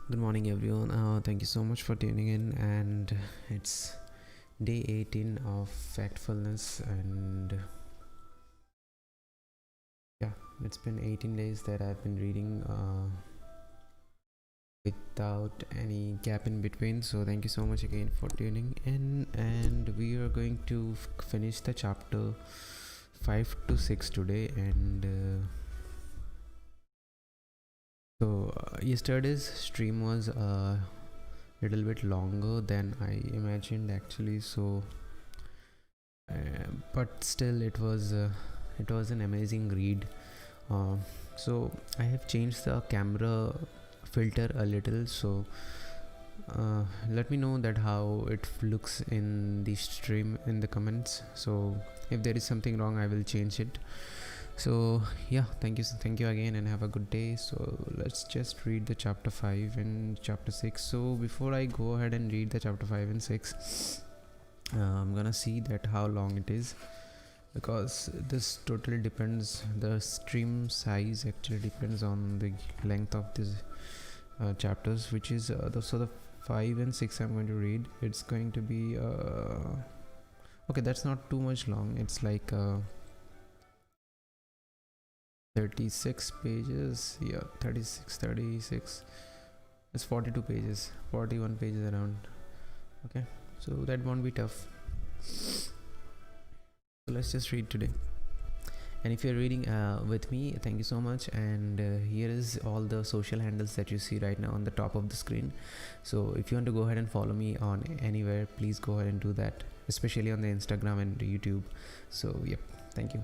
Good morning, everyone. Thank you so much for tuning in. And it's day 18 of Factfulness, and yeah, it's been 18 days that I've been reading without any gap in between. So, thank you so much again for tuning in. And we are going to finish the chapter 5 to 6 today. And yesterday's stream was little bit longer than I imagined actually, but still it was an amazing read. So I have changed the camera filter a little, so let me know that how it looks in the stream in the comments. So if there is something wrong, I will change it. So yeah, thank you again, and have a good day. So let's just read the chapter 5 and chapter 6. So before I go ahead and read the chapter 5 and 6, I'm gonna see that how long it is, because this totally depends, the stream size actually depends on the length of these chapters, which is the 5 and 6 I'm going to read. It's going to be okay, that's not too much long. It's like 36 pages. Yeah, 36. It's 42 pages, 41 pages around. Okay, so that won't be tough. So let's just read today. And if you're reading with me, thank you so much. And here is all the social handles that you see right now on the top of the screen. So if you want to go ahead and follow me on anywhere, please go ahead and do that, especially on the Instagram and YouTube. So yep, thank you.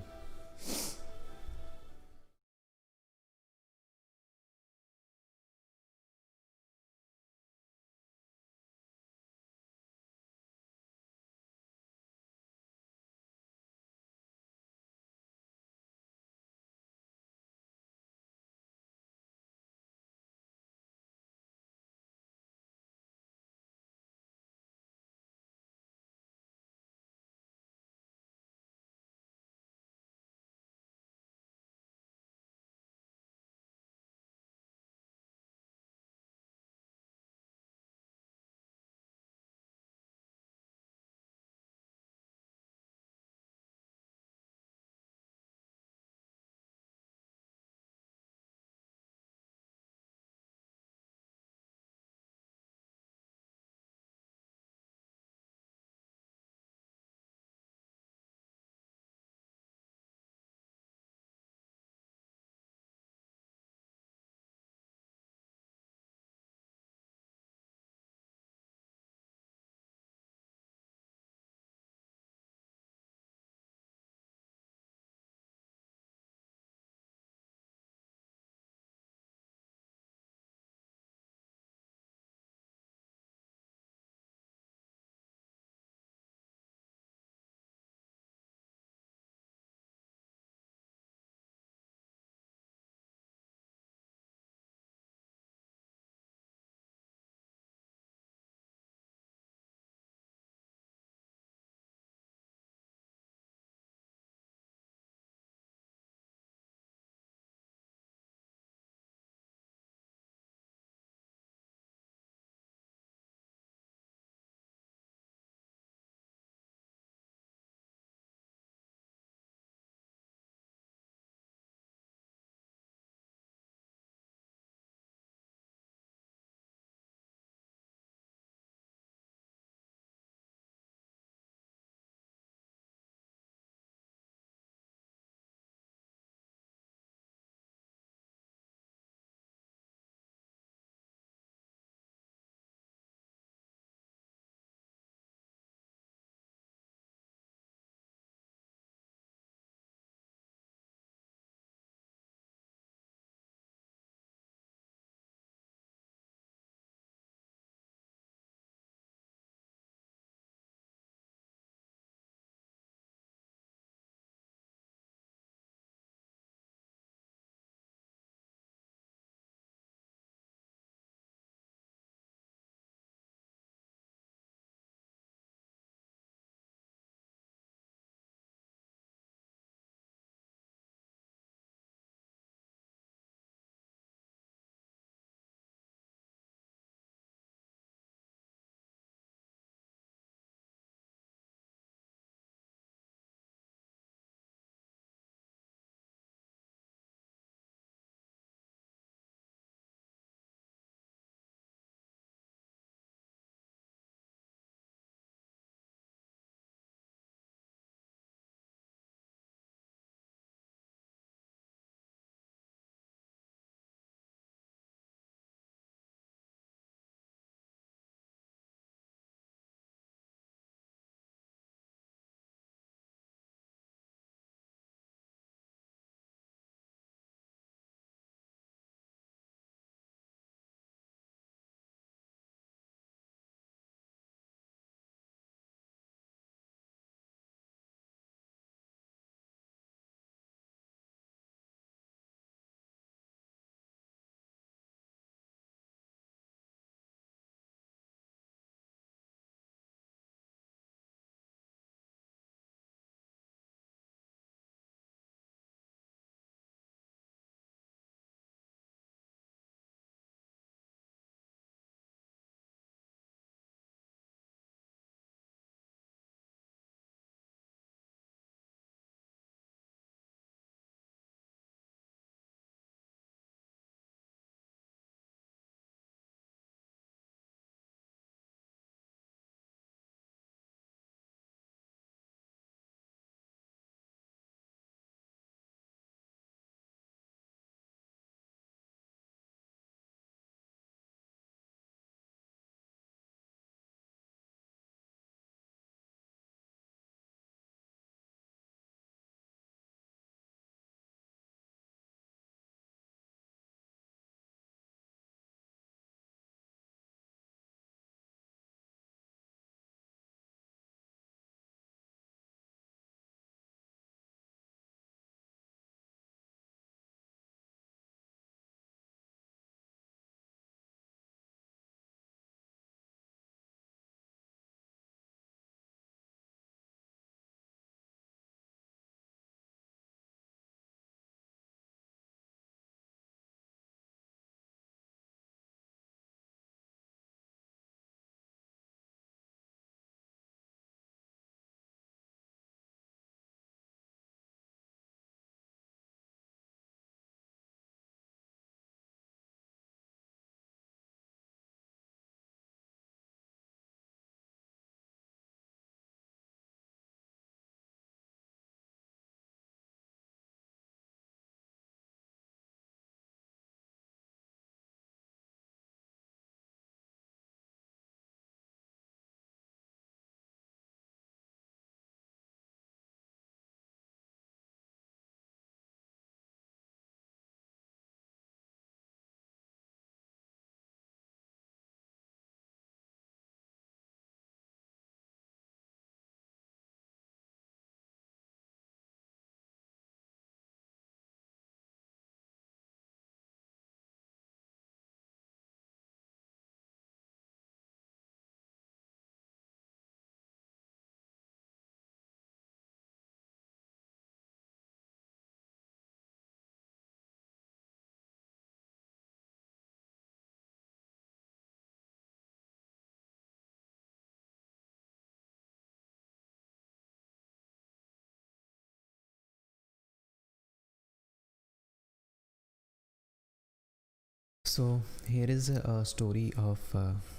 So here is a story of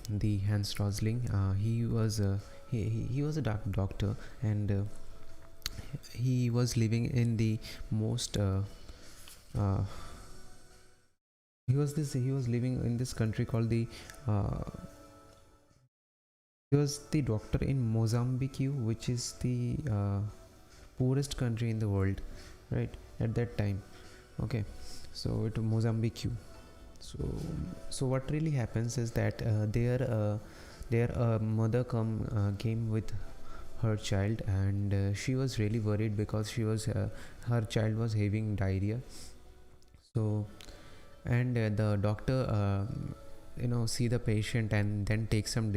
the Hans Rosling. He was a doctor, and he was living in the most uh, he was living in this country called the uh, he was the doctor in Mozambique, which is the poorest country in the world, right, at that time. Okay, so it Mozambique. So what really happens is that their mother came with her child, and she was really worried because her child was having diarrhea. So, and the doctor see the patient and then take some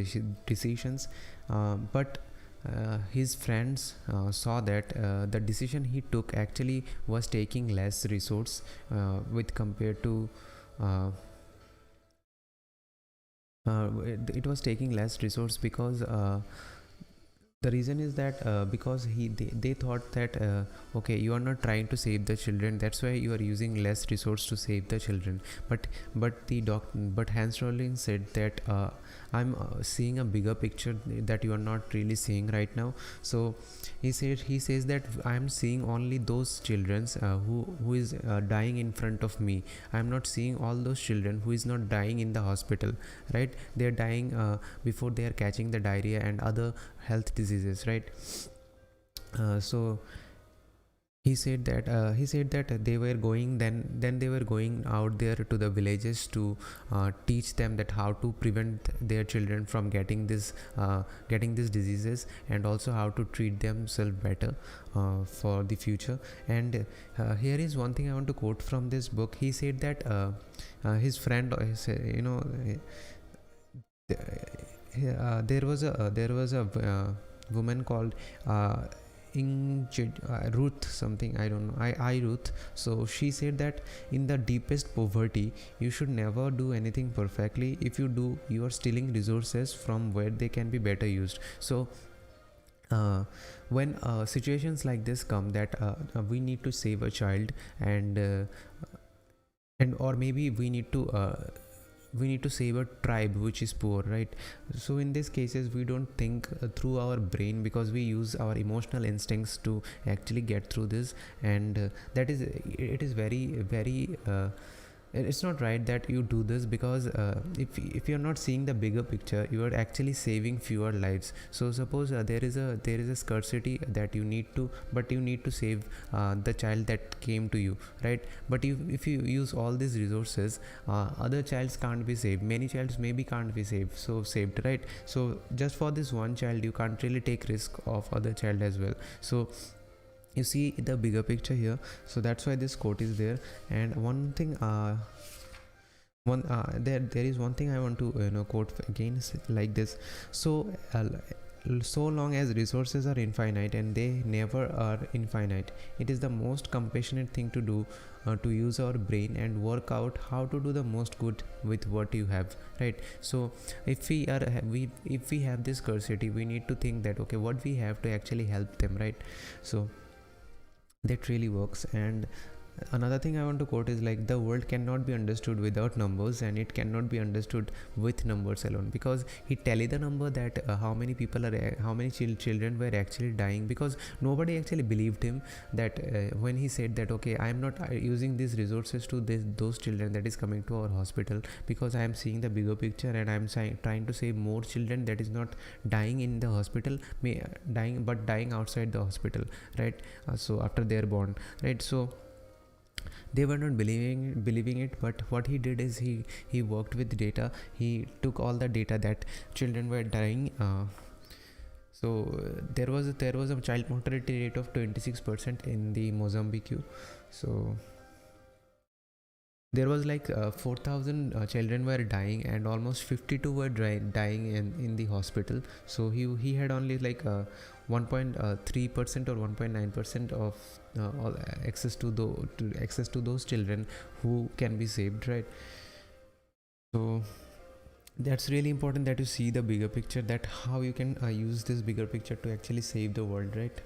decisions, but his friends saw that the decision he took actually was taking less resource with compared to it was taking less resource because the reason is that because they thought that okay, you are not trying to save the children, that's why you are using less resource to save the children. But Hans Rowling said that I'm seeing a bigger picture that you are not really seeing right now. So he says that I'm seeing only those children who is dying in front of me. I'm not seeing all those children who is not dying in the hospital, right? They're dying before they are catching the diarrhea and other health diseases, right? So he said that they were going then they were going out there to the villages to teach them that how to prevent their children from getting these diseases, and also how to treat themselves better for the future. And here is one thing I want to quote from this book. He said that his friend there was a woman called Ruth something, I don't know, I Ruth. So she said that in the deepest poverty you should never do anything perfectly. If you do, you are stealing resources from where they can be better used. So when situations like this come, that we need to save a child, and or maybe we need to save a tribe which is poor, right? So in these cases we don't think through our brain, because we use our emotional instincts to actually get through this. And it is very very it's not right that you do this, because if you're not seeing the bigger picture, you are actually saving fewer lives. So suppose there is a scarcity that you need to save the child that came to you, right? But if you use all these resources, other childs can't be saved, many childs maybe can't be saved, right? So just for this one child you can't really take risk of other child as well. So you see the bigger picture here. So that's why this quote is there. And one thing there is one thing I want to quote again, like this. So so long as resources are infinite, and they never are infinite, it is the most compassionate thing to do, to use our brain and work out how to do the most good with what you have, right? So if we have this scarcity, we need to think that okay, what we have to actually help them, right? So that really works. And another thing I want to quote is like, the world cannot be understood without numbers, and it cannot be understood with numbers alone. Because he tell the number that how many children were actually dying, because nobody actually believed him that when he said that okay, I am not using these resources to those children that is coming to our hospital, because I am seeing the bigger picture, and I am trying to save more children that is not dying in the hospital, dying outside the hospital, right? So after they are born, right? So they were not believing it. But what he did is he worked with data. He took all the data that children were dying. There was a child mortality rate of 26% in the Mozambique. So there was like 4,000 children were dying, and almost 52 were dying in the hospital. So he had only like 1.3% or 1.9% of all access to those children who can be saved, right? So that's really important, that you see the bigger picture, that how you can use this bigger picture to actually save the world, right?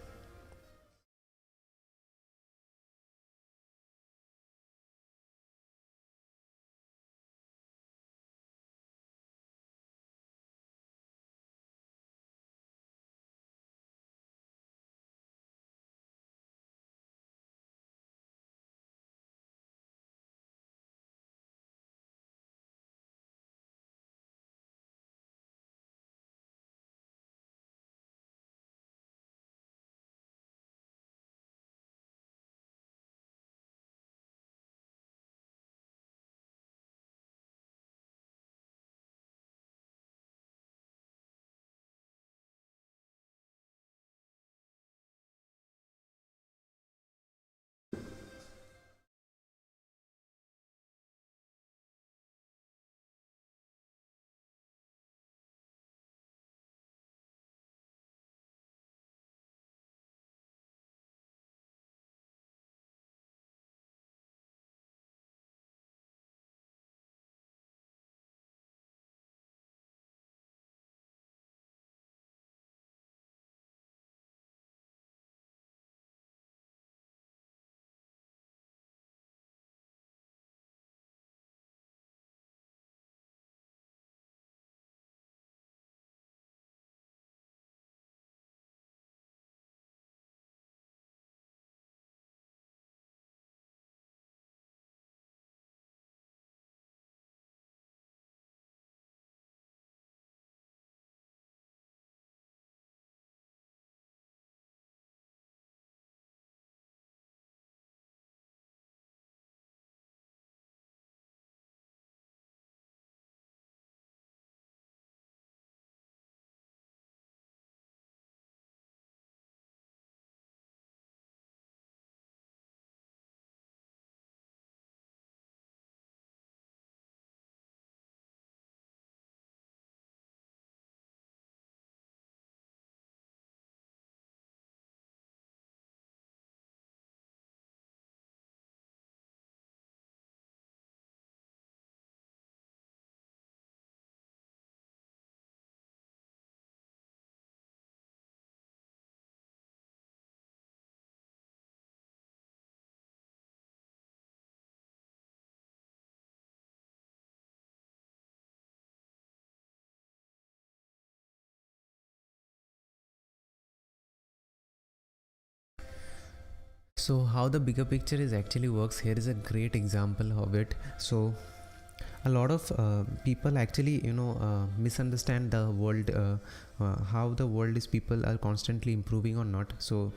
So how the bigger picture is actually works, here is a great example of it. So a lot of people actually misunderstand the world, how the world is, people are constantly improving or not. So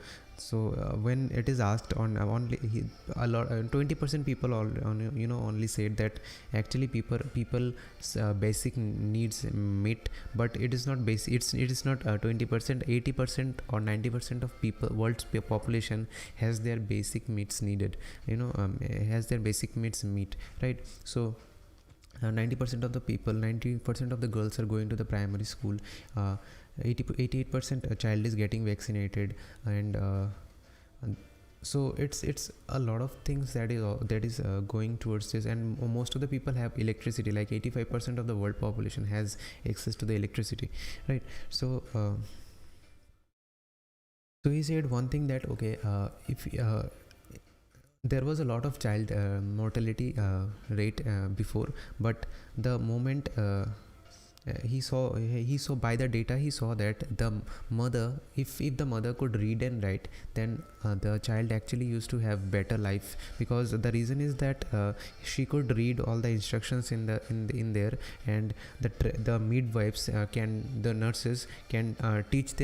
when it is asked on a lot, 20% people only said that actually people basic needs meet, but it is not basic, it is not 20%, 80% or 90% of people, world's population has their basic needs needed, has their basic needs meet, right? So 90% of the people, 90% of the girls are going to the primary school, 88% a child is getting vaccinated, and so it's a lot of things that is going towards this. And most of the people have electricity, like 85% of the world population has access to the electricity, right? So he said one thing that, okay, if there was a lot of child mortality rate before, but the moment he saw by the data, he saw that the mother, if the mother could read and write, then the child actually used to have better life, because the reason is that she could read all the instructions in there, and the midwives the nurses can teach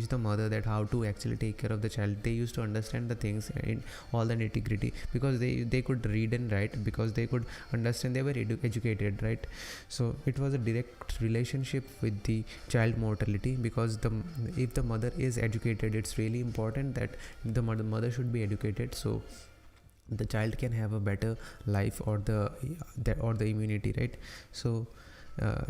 the mother that how to actually take care of the child. They used to understand the things in all the nitty gritty, because they could read and write, because they could understand, they were educated, right? So it was a direct relationship with the child mortality, because if the mother is educated, it's really important that the mother should be educated, so the child can have a better life, or the immunity, right? So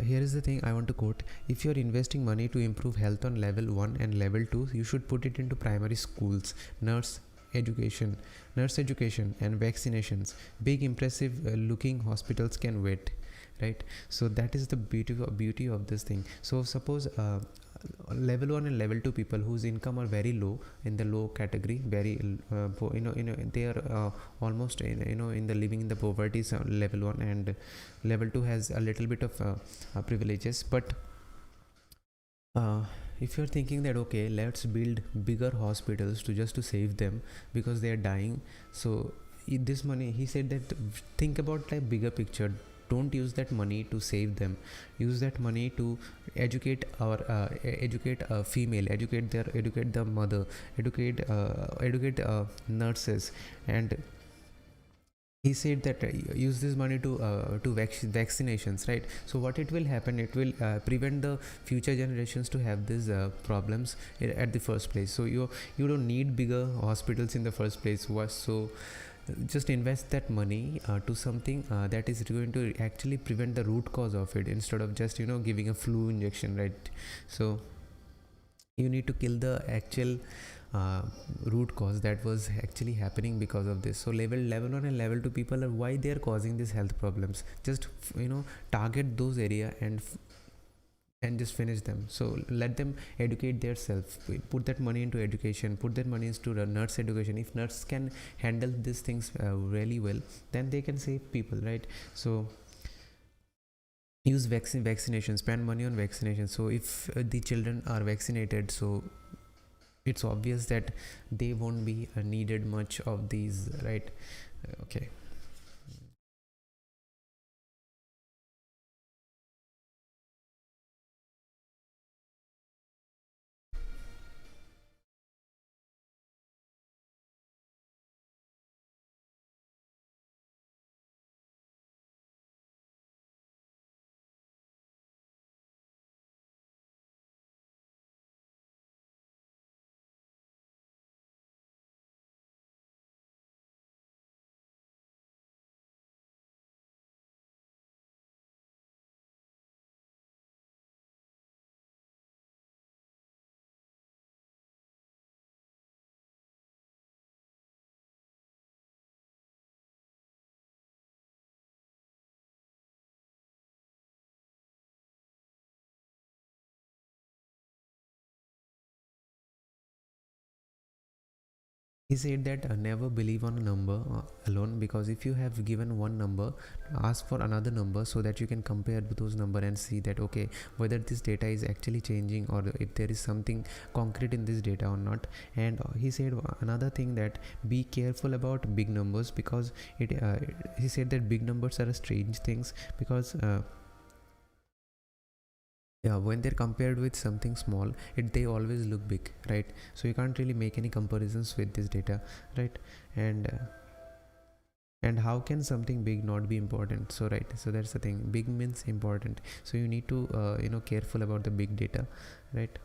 here is the thing I want to quote: if you're investing money to improve health on level 1 and level 2, you should put it into primary schools, education nurse education and vaccinations. Big impressive looking hospitals can wait, right? So that is the beauty of this thing. So suppose level 1 and level 2 people whose income are very low, in the low category, very they are almost in the living in the poverty, so level 1, and level 2 has a little bit of privileges. But uh, if you're thinking that, okay, let's build bigger hospitals to save them because they are dying, so this money, he said that, think about like bigger picture. Don't use that money to save them, use that money to educate a female, educate the mother, educate nurses. And he said that use this money to vaccinations, right? So what it will happen, it will prevent the future generations to have these problems at the first place. So you don't need bigger hospitals in the first place. So just invest that money to something that is going to actually prevent the root cause of it, instead of just giving a flu injection, right? So you need to kill the actual root cause that was actually happening because of this. So level 1 and level 2 people are why they are causing these health problems. Just target those area and just finish them. So let them educate themselves, put that money into education, put that money into the nurse education. If nurse can handle these things really well, then they can save people, right? So use vaccination, spend money on vaccination. So if the children are vaccinated, so it's obvious that they won't be needed much of these, right? Okay. He said that never believe on a number alone, because if you have given one number, ask for another number so that you can compare with those number and see that okay, whether this data is actually changing or if there is something concrete in this data or not. And he said another thing, that be careful about big numbers, because he said that big numbers are strange things, because yeah, when they're compared with something small, they always look big, right? So you can't really make any comparisons with this data, right? And how can something big not be important? So right, so that's the thing, big means important, so you need to careful about the big data, right?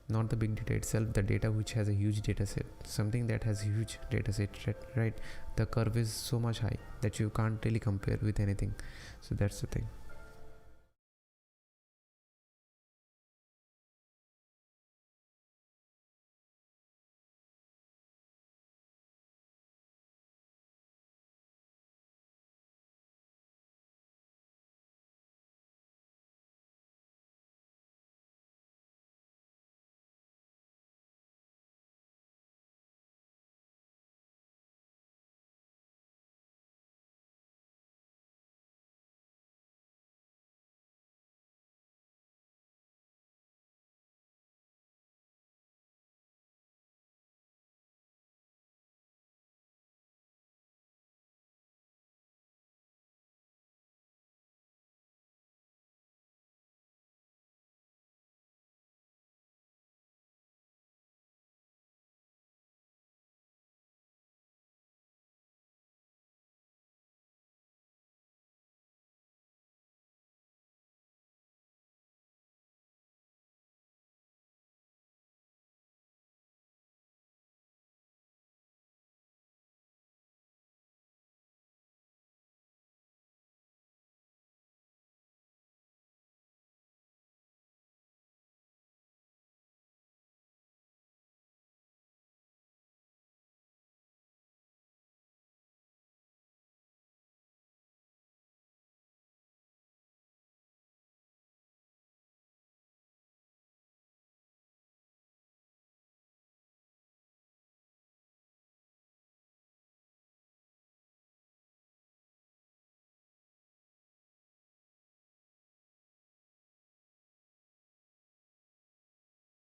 Not the big data itself, the data which has a huge data set, something that has huge data set, right? The curve is so much high that you can't really compare with anything. So that's the thing.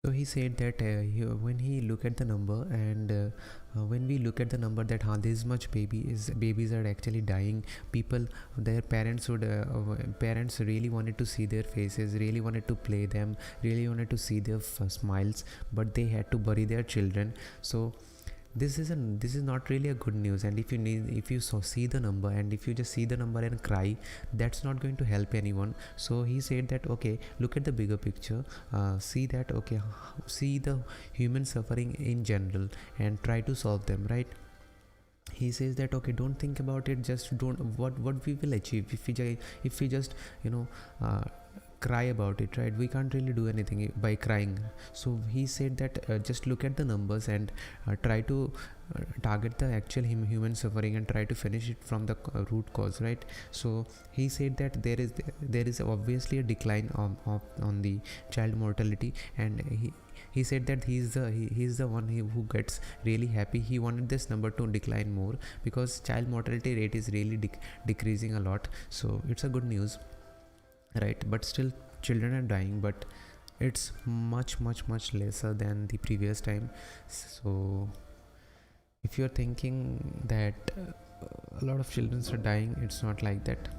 So he said that when he look at the number, and when we look at the number that this much babies are actually dying, people, their parents really wanted to see their faces, really wanted to play them, really wanted to see their smiles, but they had to bury their children. So this is not really a good news. And if you see the number, and if you just see the number and cry, that's not going to help anyone. So he said that okay, look at the bigger picture, see that okay, see the human suffering in general and try to solve them, right? He says that okay, don't think about it, just don't, what we will achieve if we just you know uh, cry about it, right? We can't really do anything by crying. So he said that just look at the numbers and try to target the actual human suffering and try to finish it from the root cause, right? So he said that there is obviously a decline on the child mortality, and he said that he's the one who gets really happy. He wanted this number to decline more, because child mortality rate is really decreasing a lot. So it's a good news, right? But still children are dying, but it's much lesser than the previous time. So if you're thinking that a lot of children are dying, it's not like that.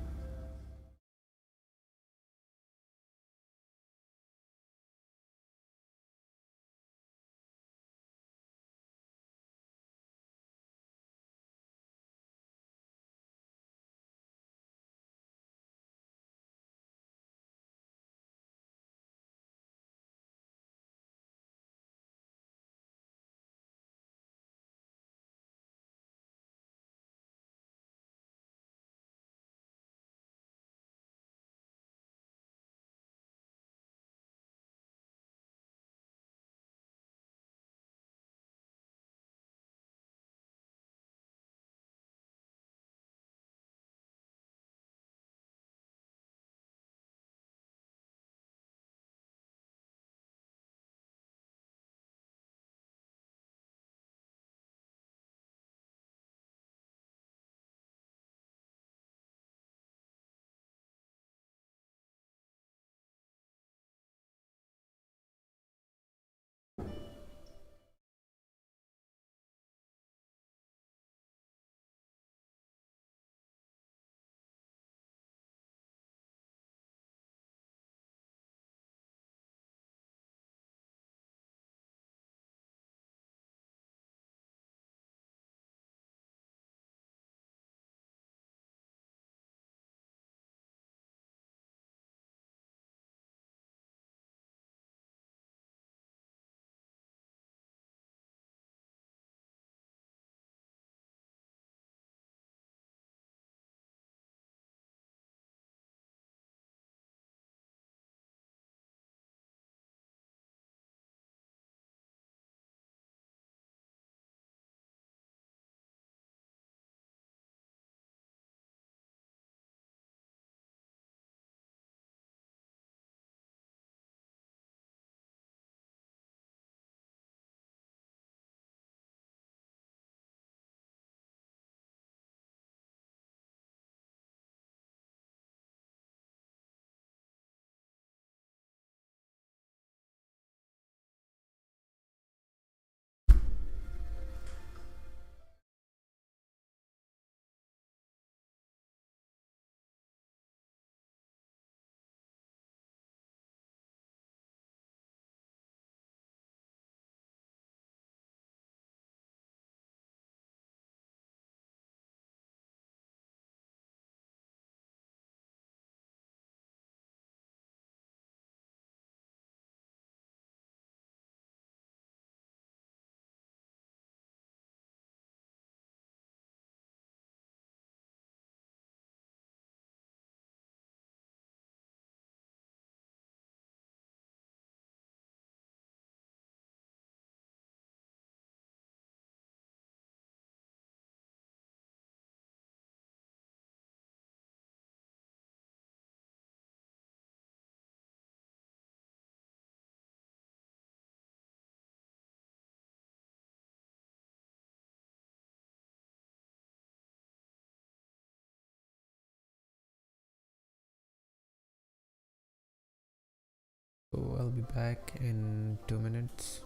be back in 2 minutes.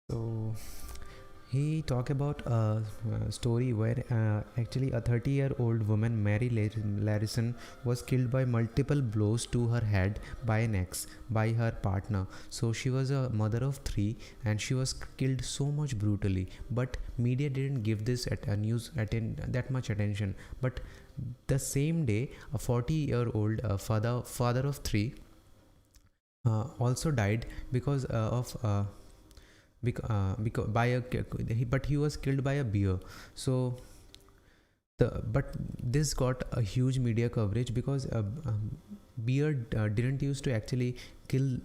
So he talked about a story where actually a 30-year-old woman, Mary Larison, was killed by multiple blows to her head by an ex, by her partner. So she was a mother of three, and she was killed so much brutally. But media didn't give this that much attention. But the same day, a 40-year-old father of three also died because of by a but he was killed by a bear. So but this got a huge media coverage because bear didn't used to actually kill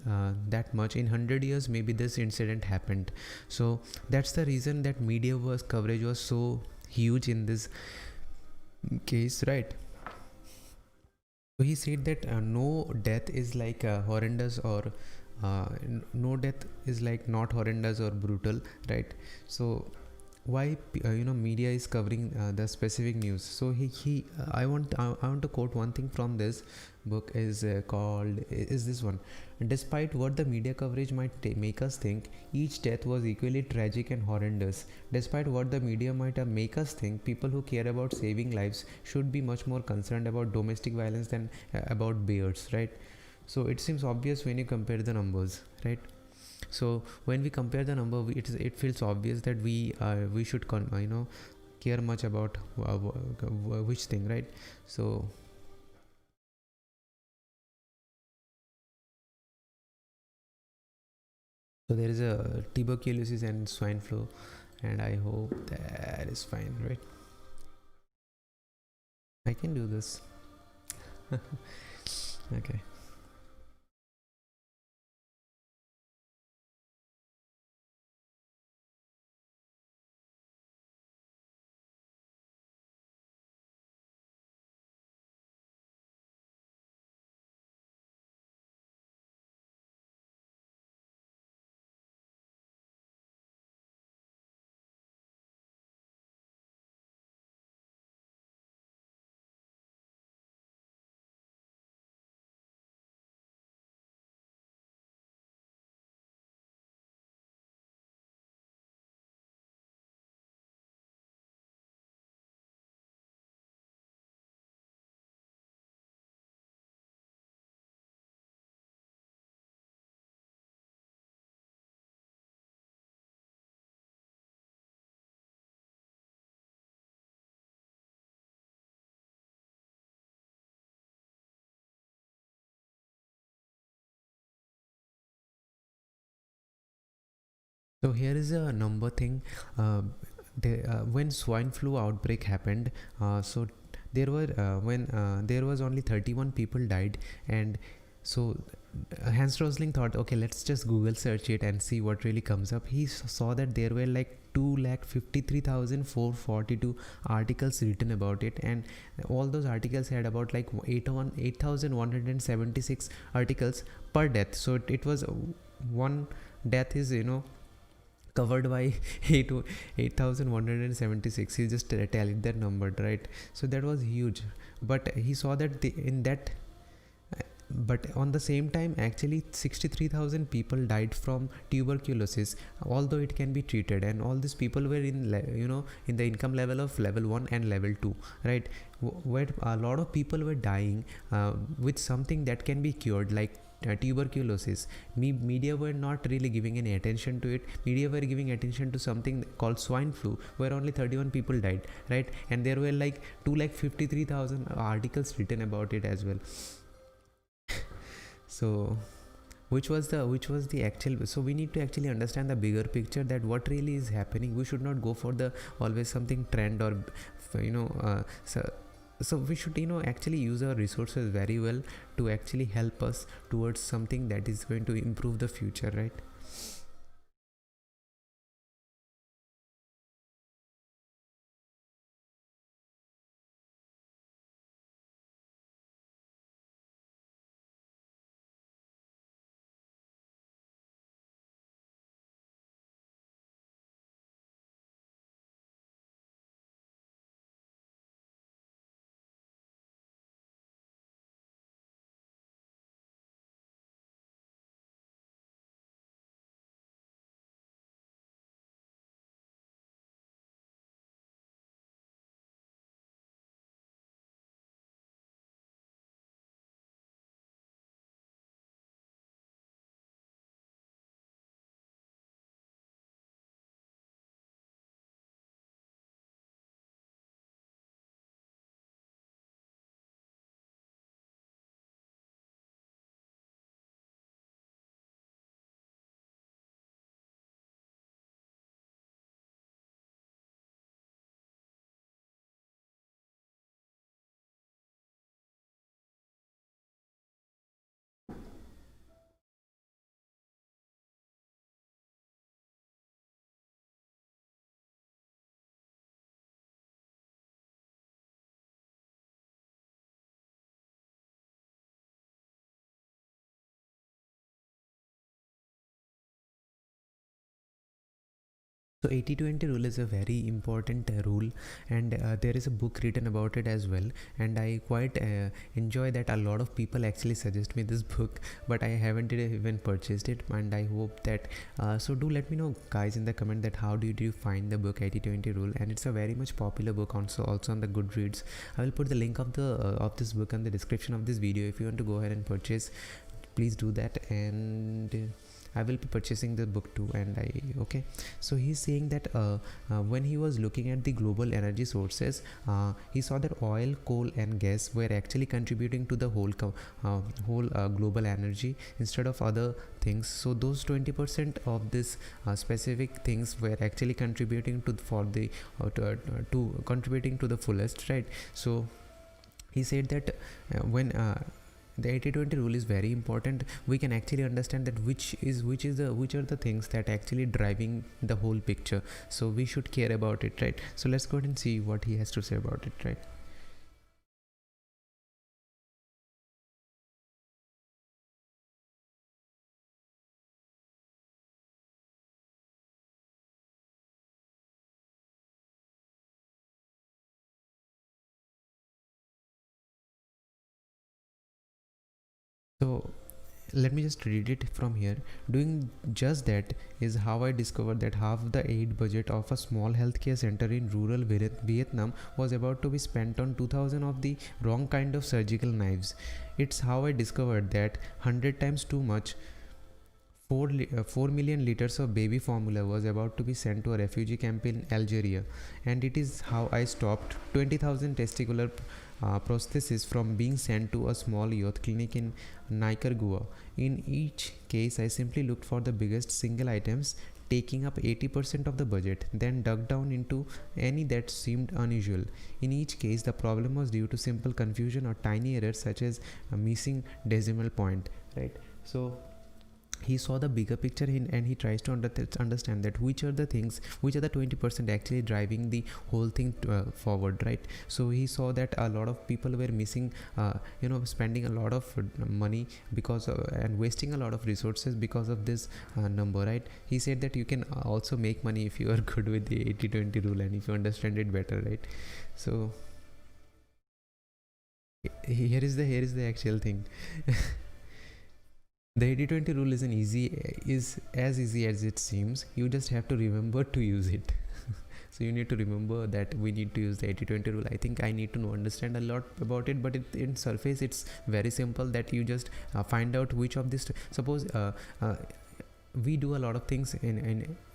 that much. In 100 years maybe this incident happened. So that's the reason that media coverage was so huge in this case, right? So he said that no death is like horrendous, or no death is like not horrendous or brutal, right? So why media is covering the specific news? So I want to quote one thing from this book is this one: despite what the media coverage might make us think, each death was equally tragic and horrendous. Despite what the media might make us think, people who care about saving lives should be much more concerned about domestic violence than about bears, right? So it seems obvious when you compare the numbers, right? So when we compare the number, it feels obvious that we should care much about which thing, right? So there is a tuberculosis and swine flu, and I hope that is fine, right? I can do this. Okay. So here is a number thing. When swine flu outbreak happened, so there were when there was only 31 people died, and so Hans Rosling thought, okay, let's just Google search it and see what really comes up. He saw that there were like 2,53,442 articles written about it, and all those articles had about like 8,176 articles per death. So it was one death is covered by 8,176. He just tallied that number, right? So that was huge. But he saw that but on the same time, actually 63,000 people died from tuberculosis, although it can be treated, and all these people were in in the income level of level 1 and level 2, right? Where a lot of people were dying with something that can be cured, like tuberculosis. Media were not really giving any attention to it. Media were giving attention to something called swine flu, where only 31 people died, right? And there were like 2,53,000 articles written about it as well. So which was the actual, so we need to actually understand the bigger picture, that what really is happening. We should not go for the always something trend, or so we should actually use our resources very well to actually help us towards something that is going to improve the future, right? So 80-20 rule is a very important rule, and there is a book written about it as well, and I quite enjoy that a lot of people actually suggest me this book, but I haven't even purchased it, and I hope that so do let me know guys in the comment that how did you find the book 80-20 rule. And it's a very much popular book, also on the Goodreads. I will put the link of the of this book in the description of this video. If you want to go ahead and purchase, please do that, and I will be purchasing the book too. And okay, so he's saying that when he was looking at the global energy sources, he saw that oil, coal and gas were actually contributing to the whole global energy instead of other things. So those 20% of this specific things were actually contributing to contributing to the fullest, right? So he said that when the 80-20 rule is very important, we can actually understand that which are the things that actually driving the whole picture. So we should care about it, right? So let's go ahead and see what he has to say about it, right? So let me just read it from here. Doing just that is how I discovered that half the aid budget of a small healthcare center in rural Vietnam was about to be spent on 2000 of the wrong kind of surgical knives. It's how I discovered that 100 times too much 4 million liters of baby formula was about to be sent to a refugee camp in Algeria, and it is how I stopped 20,000 testicular prostheses from being sent to a small youth clinic in Nicaragua. In each case, I simply looked for the biggest single items taking up 80% of the budget, then dug down into any that seemed unusual. In each case, the problem was due to simple confusion or tiny errors such as a missing decimal point, right? So he saw the bigger picture and he tries to understand that which are the things, which are the 20% actually driving the whole thing forward, right? So he saw that a lot of people were missing, spending a lot of money because of, and wasting a lot of resources because of this number, right? He said that you can also make money if you are good with the 80/20 rule and if you understand it better, right? So here is the actual thing. The 80/20 rule is as easy as it seems. You just have to remember to use it. So you need to remember that we need to use the 80/20 rule. I think I need to understand a lot about it, but in surface it's very simple, that you just find out which of this. Suppose we do a lot of things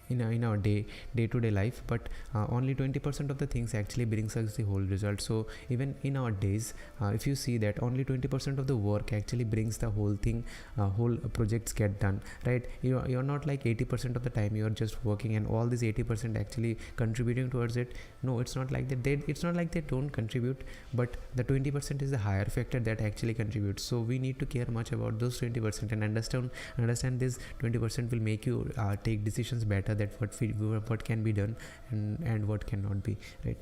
in our day-to-day life, but only 20% of the things actually brings us the whole result. So even in our days, if you see that only 20% of the work actually brings the whole thing, whole projects get done, right? You're not like 80% of the time you're just working and all this 80% actually contributing towards it. No, it's not like that. It's not like they don't contribute, but the 20% is the higher factor that actually contributes. So we need to care much about those 20% and understand this 20% will make you take decisions better, that what can be done and what cannot be, right?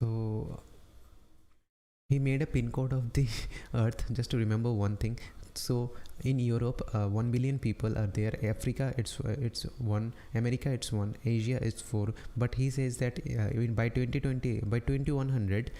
So he made a pin code of the earth just to remember one thing. So in Europe, 1 billion people are there. Africa, it's one. America, it's one. Asia, it's four. But he says that by 2020, by 2100,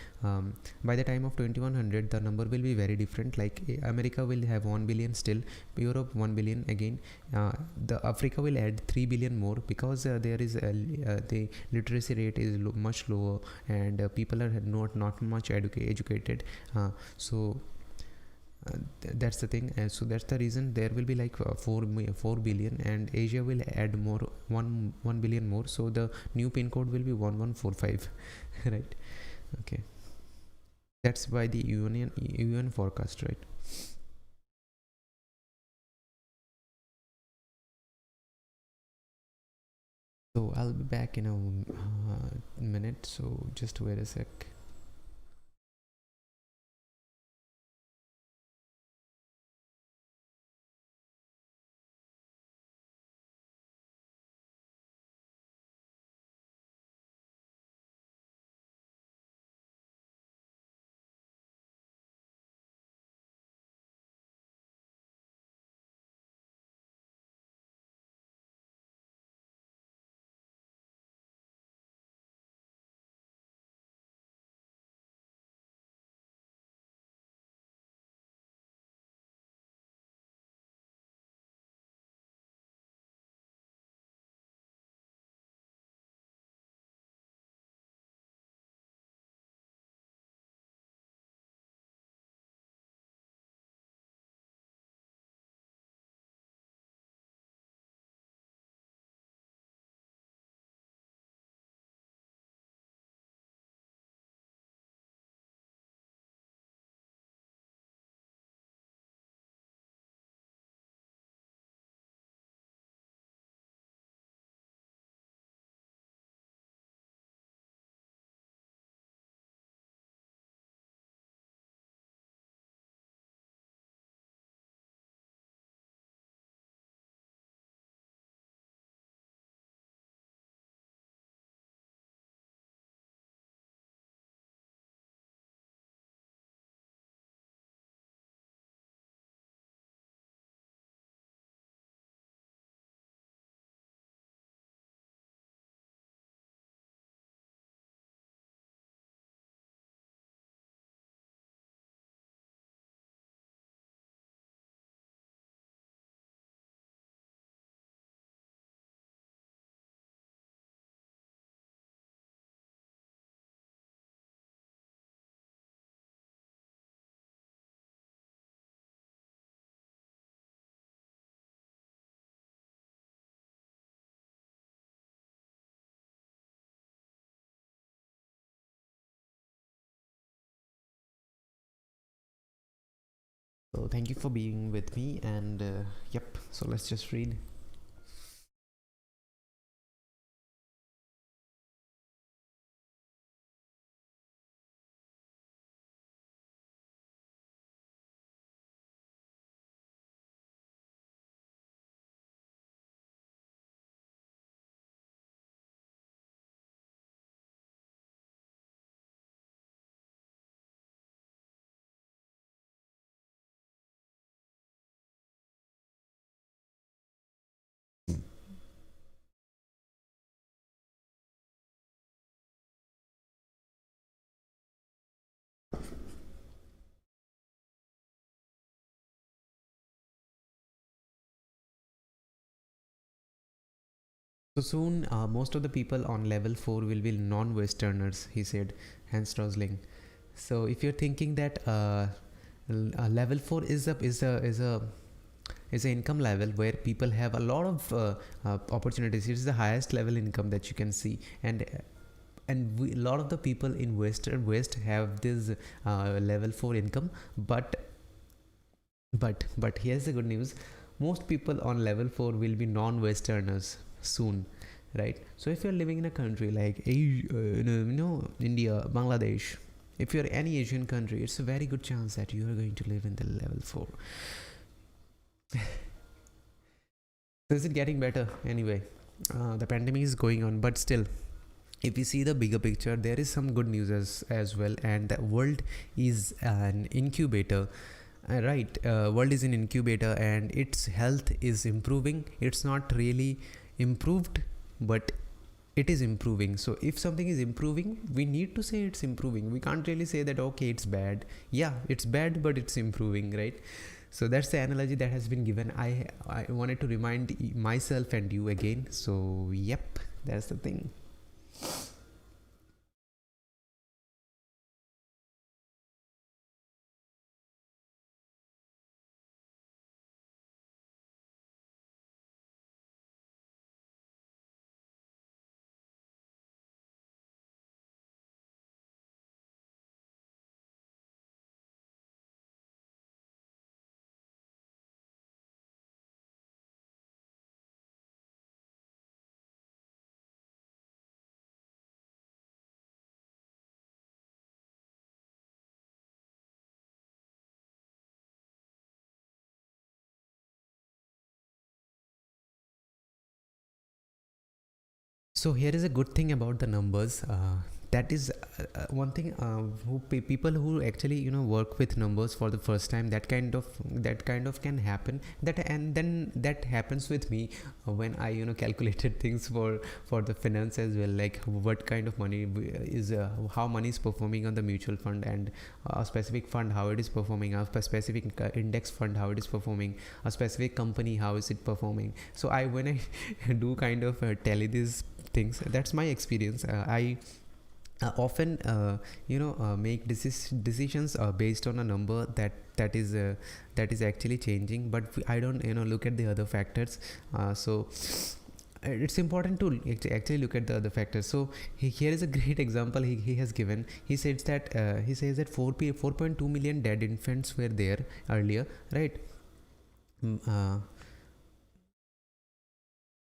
by the time of 2100, the number will be very different. Like America will have 1 billion still, Europe 1 billion again. The Africa will add 3 billion more, because there is the literacy rate is much lower, and people are not much educated. So that's the thing. So that's the reason there will be like 4 billion, and Asia will add more, 1 billion more. So the new pin code will be 1145. Right? Okay, that's by the UN forecast, right? So I'll be back in a minute, so just wait a sec. So thank you for being with me, and yep, so let's just read. So soon, most of the people on level 4 will be non-Westerners, he said, Hans Rosling. So if you're thinking that level 4 is a income level where people have a lot of opportunities. It's the highest level income that you can see, and a lot of the people in West have this level 4 income, but here's the good news: most people on level 4 will be non-Westerners soon, right? So if you're living in a country like India, Bangladesh, if you're any Asian country, it's a very good chance that you are going to live in the level 4. So is it getting better? Anyway, the pandemic is going on, but still, if you see the bigger picture, there is some good news as well, and the world is an incubator. World is an incubator, and its health is improving. It's not really improved, but it is improving. So if something is improving, we need to say it's improving. We can't really say that okay, it's bad. Yeah, it's bad, but it's improving, right? So that's the analogy that has been given. I wanted to remind myself and you again. So yep, that's the thing. So here is a good thing about the numbers. That is one thing. People who actually work with numbers for the first time, that kind of can happen. And then that happens with me when I calculated things for the finance as well. Like what kind of money is how money is performing on the mutual fund, and a specific fund how it is performing, a specific index fund how it is performing, a specific company how is it performing. So when I do kind of tally these things, that's my experience. I often make decisions based on a number that is actually changing, but I don't look at the other factors. So it's important to actually look at the other factors. So here is a great example he has given. He says that 4.2 million dead infants were there earlier, right?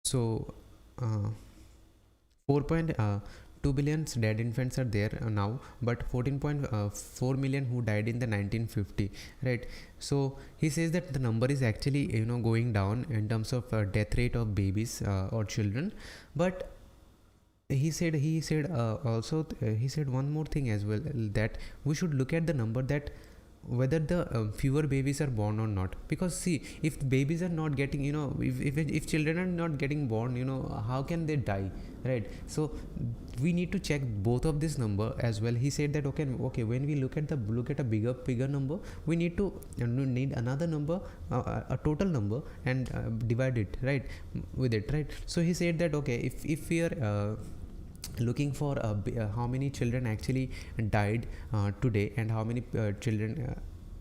So 4.2 billion dead infants are there now, but 14.4 million who died in the 1950, right? So he says that the number is actually going down in terms of death rate of babies or children. But he said also he said one more thing as well, that we should look at the number, that whether the fewer babies are born or not. Because see, if babies are not getting if children are not getting born, how can they die, right? So we need to check both of this number as well. He said that okay, when we look at a bigger number, we need to need another number, a total number, and divide it right with it, right? So he said that okay, if we are looking for how many children actually died today, and how many children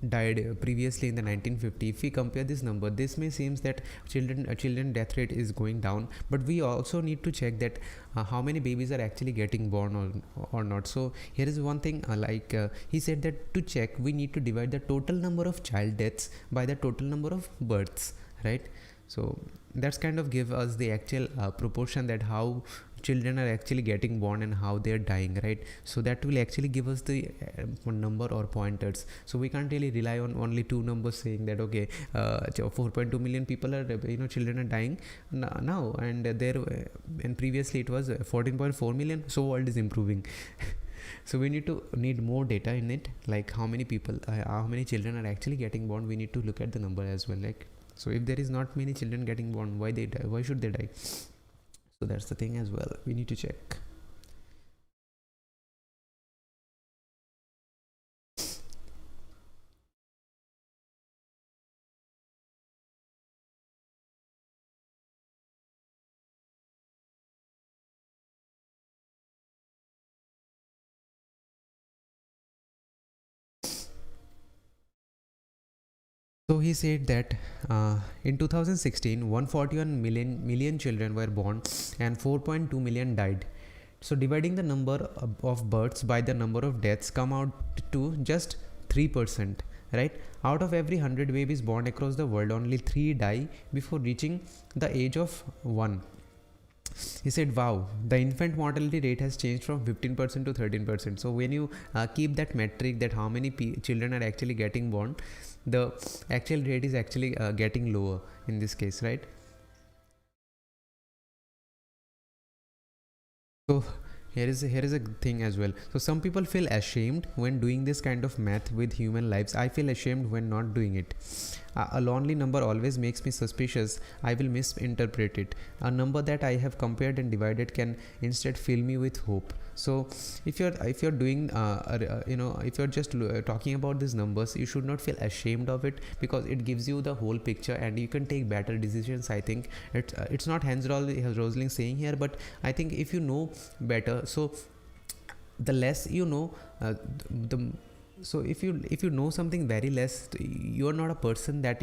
died previously in the 1950, if we compare this number, this may seems that children death rate is going down, but we also need to check that how many babies are actually getting born or not. So here is one thing, he said that to check we need to divide the total number of child deaths by the total number of births, right? So that's kind of give us the actual proportion that how children are actually getting born and how they're dying, right? So that will actually give us the number or pointers. So we can't really rely on only two numbers saying that okay, 4.2 million people are, children are dying now, and there and previously it was 14.4 million, so world is improving. So we need more data in it, like how many people, how many children are actually getting born. We need to look at the number as well, like, so if there is not many children getting born, why they die, why should they die? So that's the thing as well, we need to check. So he said that in 2016, 141 million children were born and 4.2 million died. So dividing the number of births by the number of deaths come out to just 3%, right? Out of every 100 babies born across the world, only 3 die before reaching the age of 1. He said, wow, the infant mortality rate has changed from 15% to 13%. So when you keep that metric that how many children are actually getting born, the actual rate is actually getting lower in this case, right? So here is a thing as well. So some people feel ashamed when doing this kind of math with human lives. I feel ashamed when not doing it. A lonely number always makes me suspicious. I will misinterpret it. A number that I have compared and divided can instead fill me with hope. So if you're doing if you're just talking about these numbers, you should not feel ashamed of it, because it gives you the whole picture and you can take better decisions. I think it's not Hans Rosling saying here, but I think if you know better, so the less you know, the so if you know something very less, you are not a person that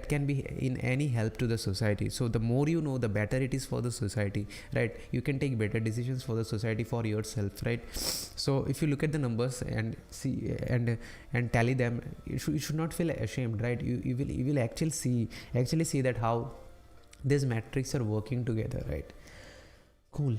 can be in any help to the society. So the more you know, the better it is for the society, right? You can take better decisions for the society, for yourself, right? So if you look at the numbers and see and tally them, you should not feel ashamed, right? You will actually see that how these metrics are working together, right? Cool.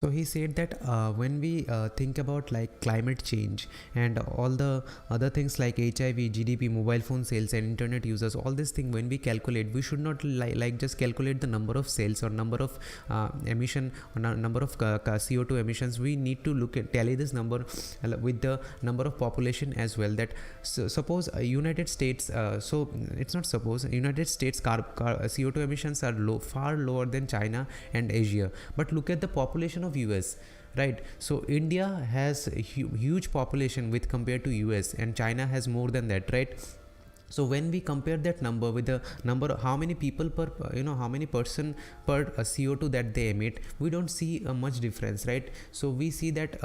So he said that when we think about like climate change and all the other things like HIV, GDP, mobile phone sales and internet users, all these things, when we calculate, we should not like just calculate the number of sales or number of emission or number of CO2 emissions. We need to look at tally this number with the number of population as well. That suppose United States, so it's not suppose, United States CO2 emissions are far lower than China and Asia, but look at the population of US, right? So India has a huge population with compared to US, and China has more than that, right? So when we compare that number with the number of how many people per how many person per CO2 that they emit, we don't see much difference, right? So we see that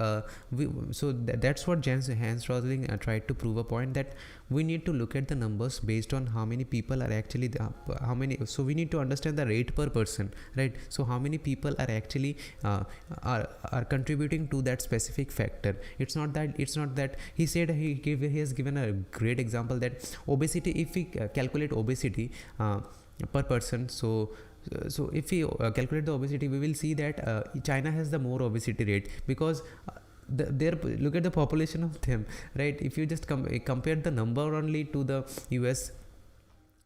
that's what Hans Rosling tried to prove a point, that we need to look at the numbers based on how many people are actually how many, so we need to understand the rate per person, right? So how many people are actually are contributing to that specific factor. It's not that he said, he has given a great example that obesity, if we calculate obesity per person, so if we calculate the obesity, we will see that China has the more obesity rate, because look at the population of them, right? If you just compare the number only to the US,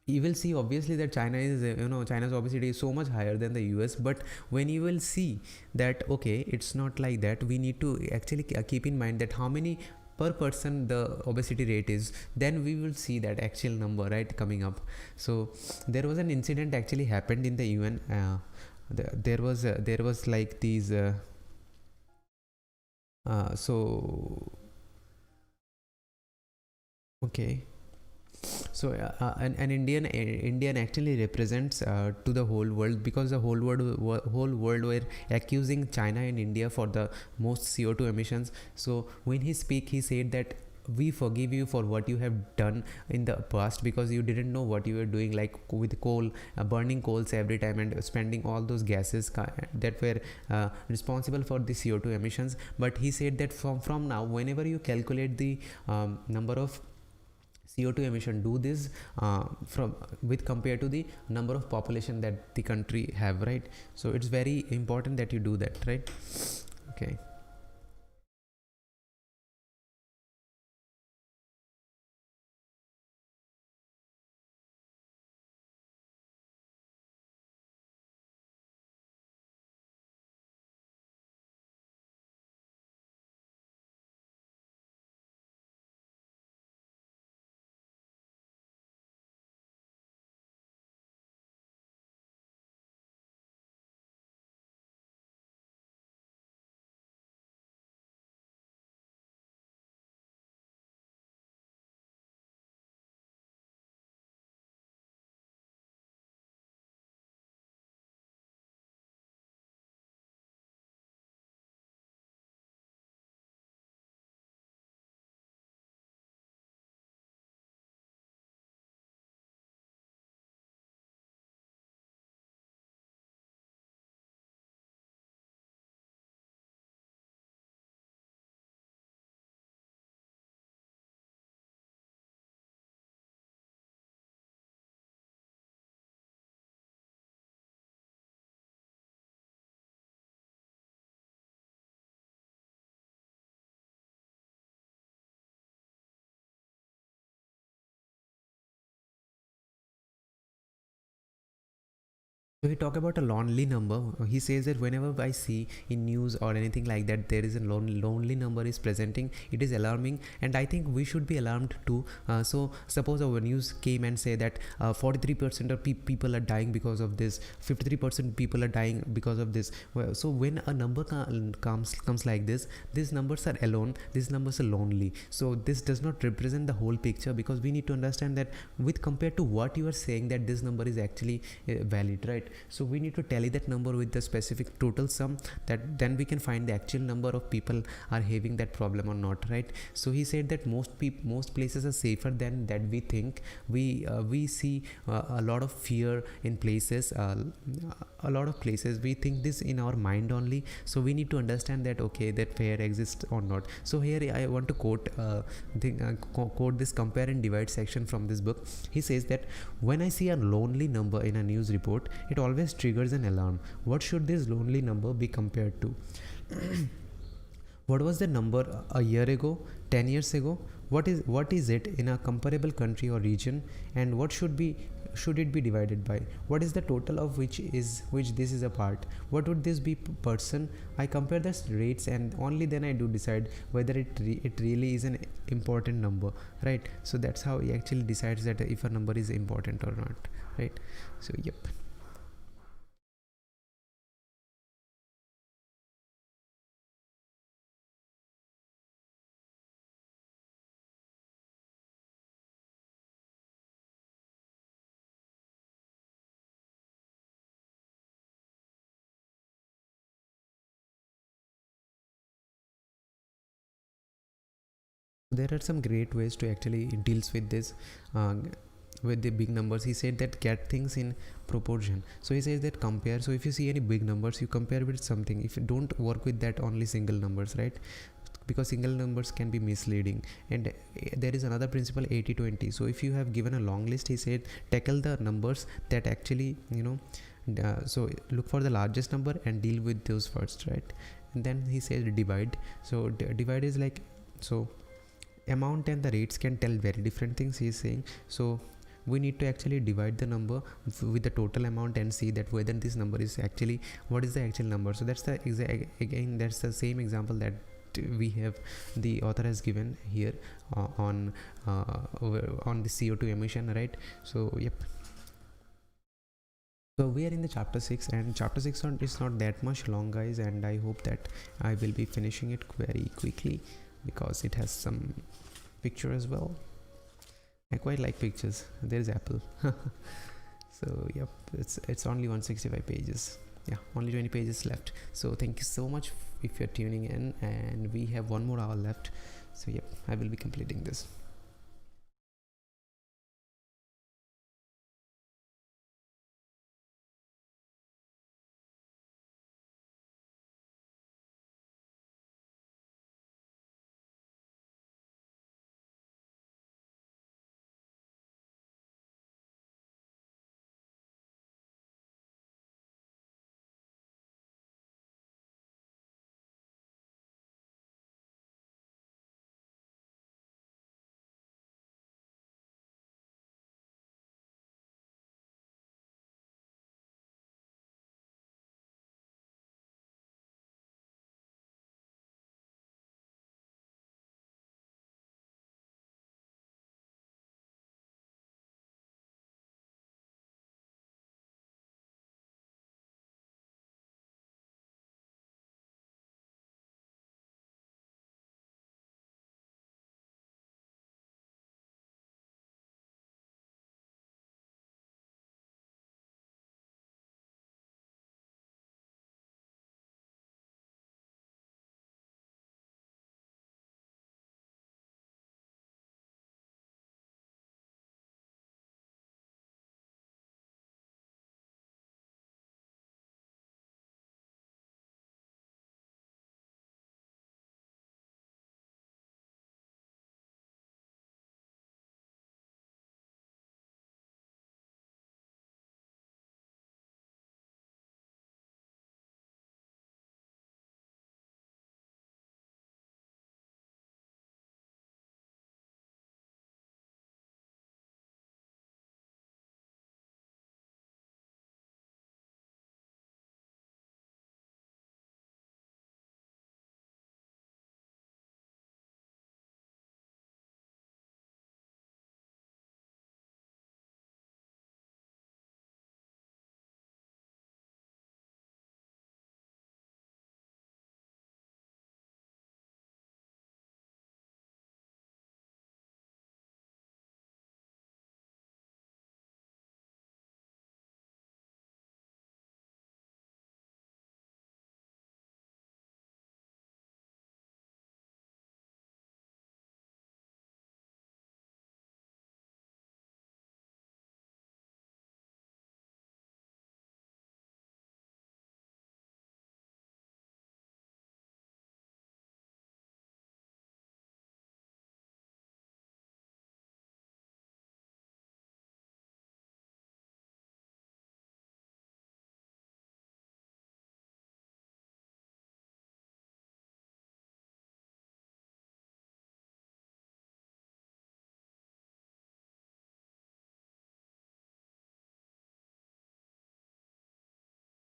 you will see obviously that China is China's obesity is so much higher than the US. But when you will see that okay, it's not like that, we need to actually keep in mind that how many per person the obesity rate is, then we will see that actual number, right, coming up. So there was an incident actually happened in the UN. There was like these so okay, so an Indian actually represents to the whole world, because the whole world were accusing China and India for the most CO2 emissions. So when he said that we forgive you for what you have done in the past, because you didn't know what you were doing, like with coal, burning coals every time and spending all those gases that were responsible for the CO2 emissions. But he said that from now, whenever you calculate the number of CO2 emission, do this from with compared to the number of population that the country have, right? So it's very important that you do that, right? Okay. So he talk about a lonely number. He says that whenever I see in news or anything like that, there is a lonely number is presenting, it is alarming, and I think we should be alarmed too. So suppose our news came and say that 43% of people are dying because of this, 53% people are dying because of this. Well, so when a number comes like this, these numbers are alone. These numbers are lonely. So this does not represent the whole picture, because we need to understand that with compared to what you are saying, that this number is actually valid, right? So we need to tally that number with the specific total sum, that then we can find the actual number of people are having that problem or not, right? So he said that most places are safer than that we think. We see a lot of fear in places, a lot of places we think this in our mind only. So we need to understand that okay, that fear exists or not. So here I want to quote this compare and divide section from this book. He says that when I see a lonely number in a news report, it always triggers an alarm. What should this lonely number be compared to? What was the number a year ago, 10 years ago? What is it in a comparable country or region, and what should it be divided by? What is the total of which this is a part? What would this be person? I compare the rates, and only then I do decide whether it really is an important number, right? So that's how he actually decides that if a number is important or not, right? So yep. There are some great ways to actually deals with this, uh, with the big numbers. He said that get things in proportion. So he says that compare. So if you see any big numbers, you compare with something. If you don't work with that only single numbers, right? Because single numbers can be misleading. And there is another principle, 80-20. So if you have given a long list, he said tackle the numbers that actually, so look for the largest number and deal with those first, right? And then he said divide. So divide is like, so amount and the rates can tell very different things, he is saying. So we need to actually divide the number with the total amount and see that whether this number is actually, what is the actual number. So that's the again, that's the same example that we have, the author has given here, on the CO2 emission, right? So yep. So we are in the chapter 6, and chapter 6 is not that much long, guys, and I hope that I will be finishing it very quickly because it has some picture as well. I quite like pictures. There's Apple. So yep, it's only 165 pages. Yeah, only 20 pages left. So thank you so much if you're tuning in, and we have 1 more hour left. So yep, I will be completing this.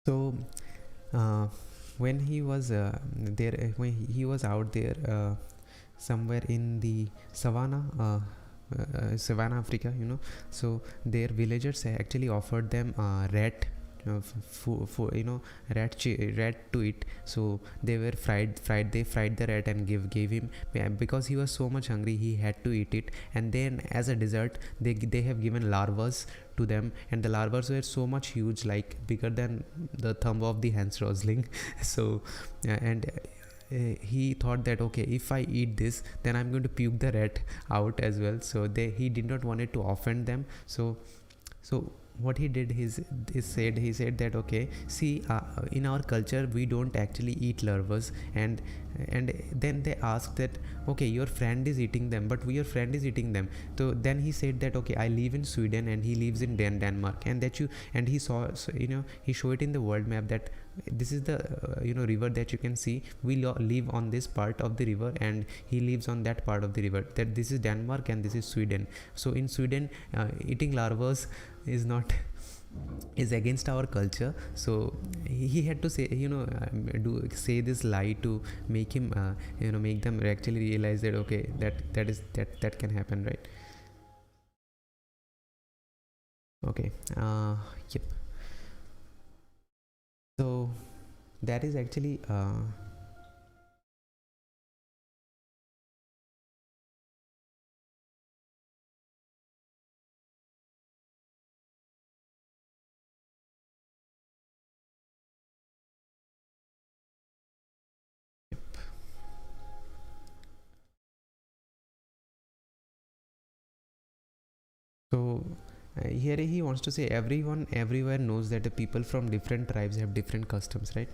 So uh, when he was when he was out there somewhere in the savannah Africa, so their villagers actually offered them rat, rat to eat. So they were they fried the rat and gave him, yeah, because he was so much hungry, he had to eat it. And then as a dessert, they have given larvas to them, and the larvas were so much huge, like bigger than the thumb of the Hans Rosling. So and he thought that, okay, if I eat this, then I'm going to puke the rat out as well. So he did not want it to offend them. So what he did he said that, okay, see, in our culture we don't actually eat larvas. And then they asked that, okay, your friend is eating them, but your friend is eating them. So then he said that, okay, I live in Sweden and he lives in Denmark, and that you and he saw, so, he showed it in the world map that this is the river that you can see. We live on this part of the river, and he lives on that part of the river. That this is Denmark and this is Sweden. So in Sweden, eating larvas is not is against our culture. So he had to say, do say this lie to make him make them actually realize that, okay, that can happen, right? Okay. Yep. So that is actually so here he wants to say everyone everywhere knows that the people from different tribes have different customs, right?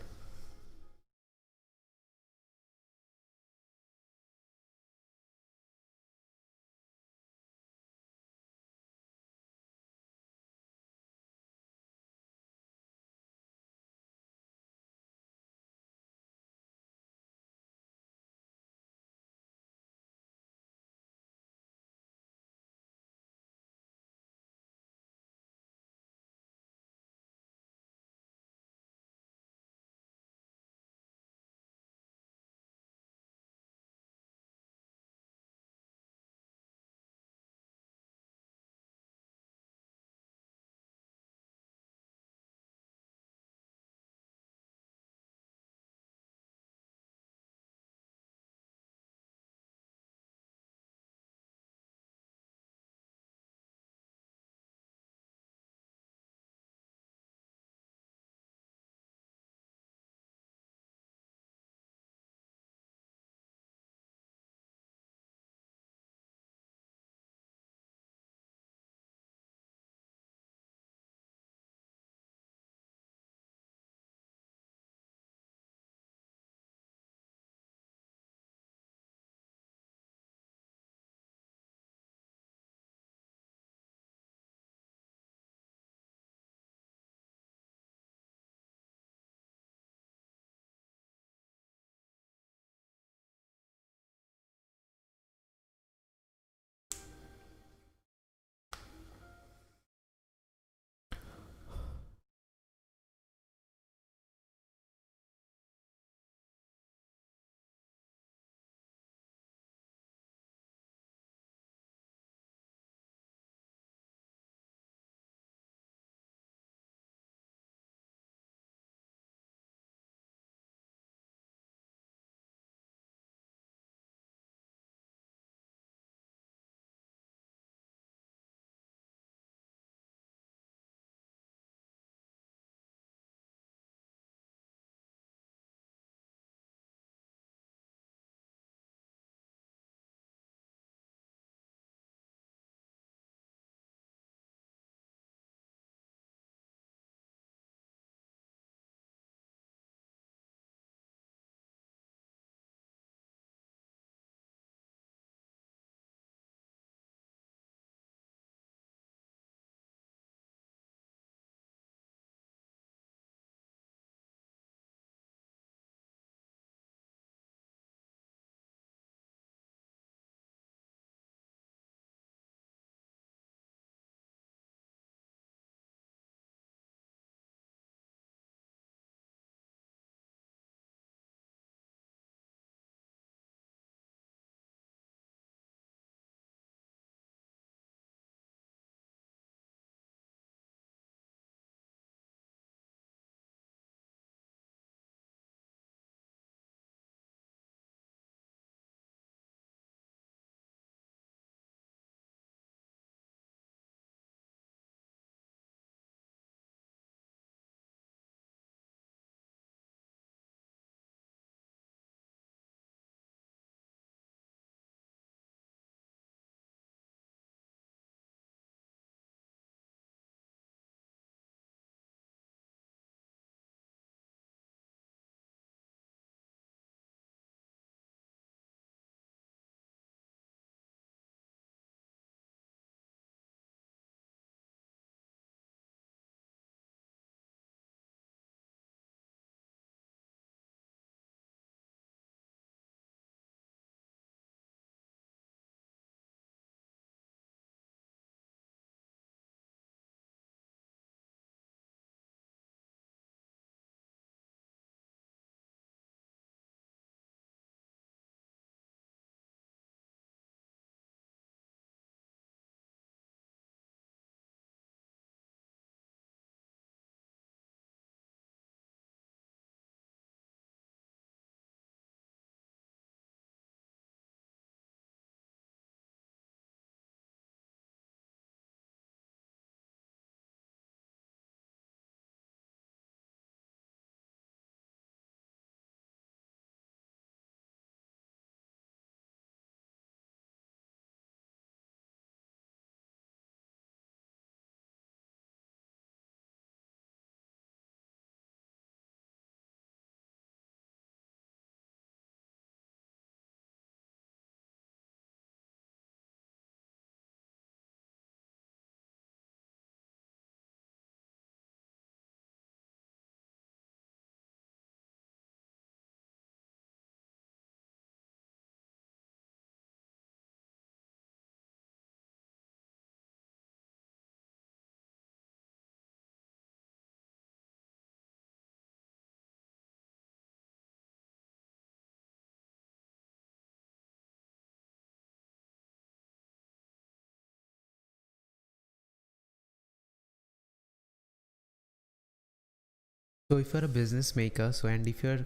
So if you're a business maker, so and if you're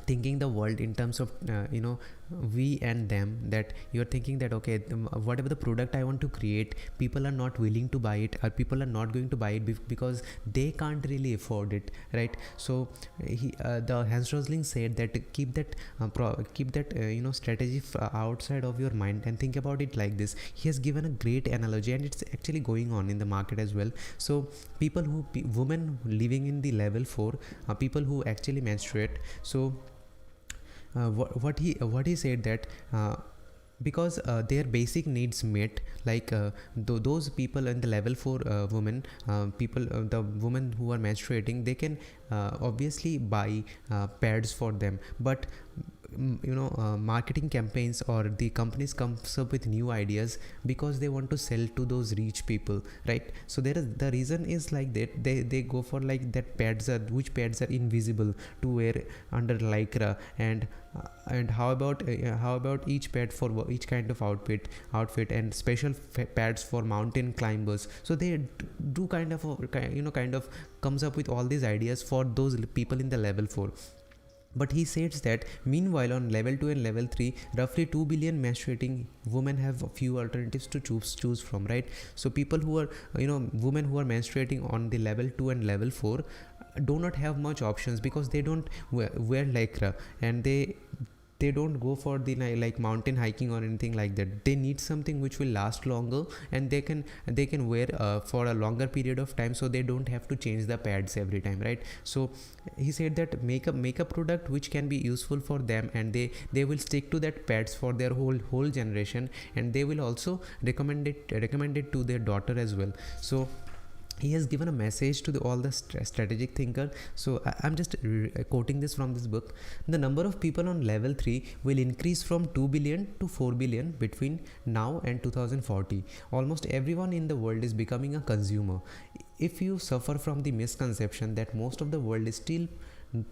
thinking the world in terms of we and them, that you're thinking that okay, whatever the product I want to create, people are not willing to buy it, or people are not going to buy it because they can't really afford it, right? So the Hans Rosling said that keep that strategy outside of your mind and think about it like this. He has given a great analogy, and it's actually going on in the market as well. So women living in the level 4, people who actually menstruate. So what he said that because their basic needs met, like those people in the level 4 women, people the women who are menstruating, they can obviously buy pads for them, but marketing campaigns or the companies comes up with new ideas because they want to sell to those rich people, right? So there is the reason is like that they go for like that pads are which pads are invisible to wear under lycra, and how about each pad for each kind of outfit and special pads for mountain climbers. So they do kind of kind of comes up with all these ideas for those people in the level 4. But he says that meanwhile on level 2 and level 3, roughly 2 billion menstruating women have a few alternatives to choose from, right? So people who are women who are menstruating on the level 2 and level 4 do not have much options because they don't wear lycra, and they don't go for the like mountain hiking or anything like that. They need something which will last longer, and they can wear for a longer period of time, so they don't have to change the pads every time, right? So he said that make a product which can be useful for them, and they will stick to that pads for their whole generation, and they will also recommend it to their daughter as well. So he has given a message to all the strategic thinker. So I'm just quoting this from this book. The number of people on level 3 will increase from 2 billion to 4 billion between now and 2040. Almost everyone in the world is becoming a consumer. If you suffer from the misconception that most of the world is still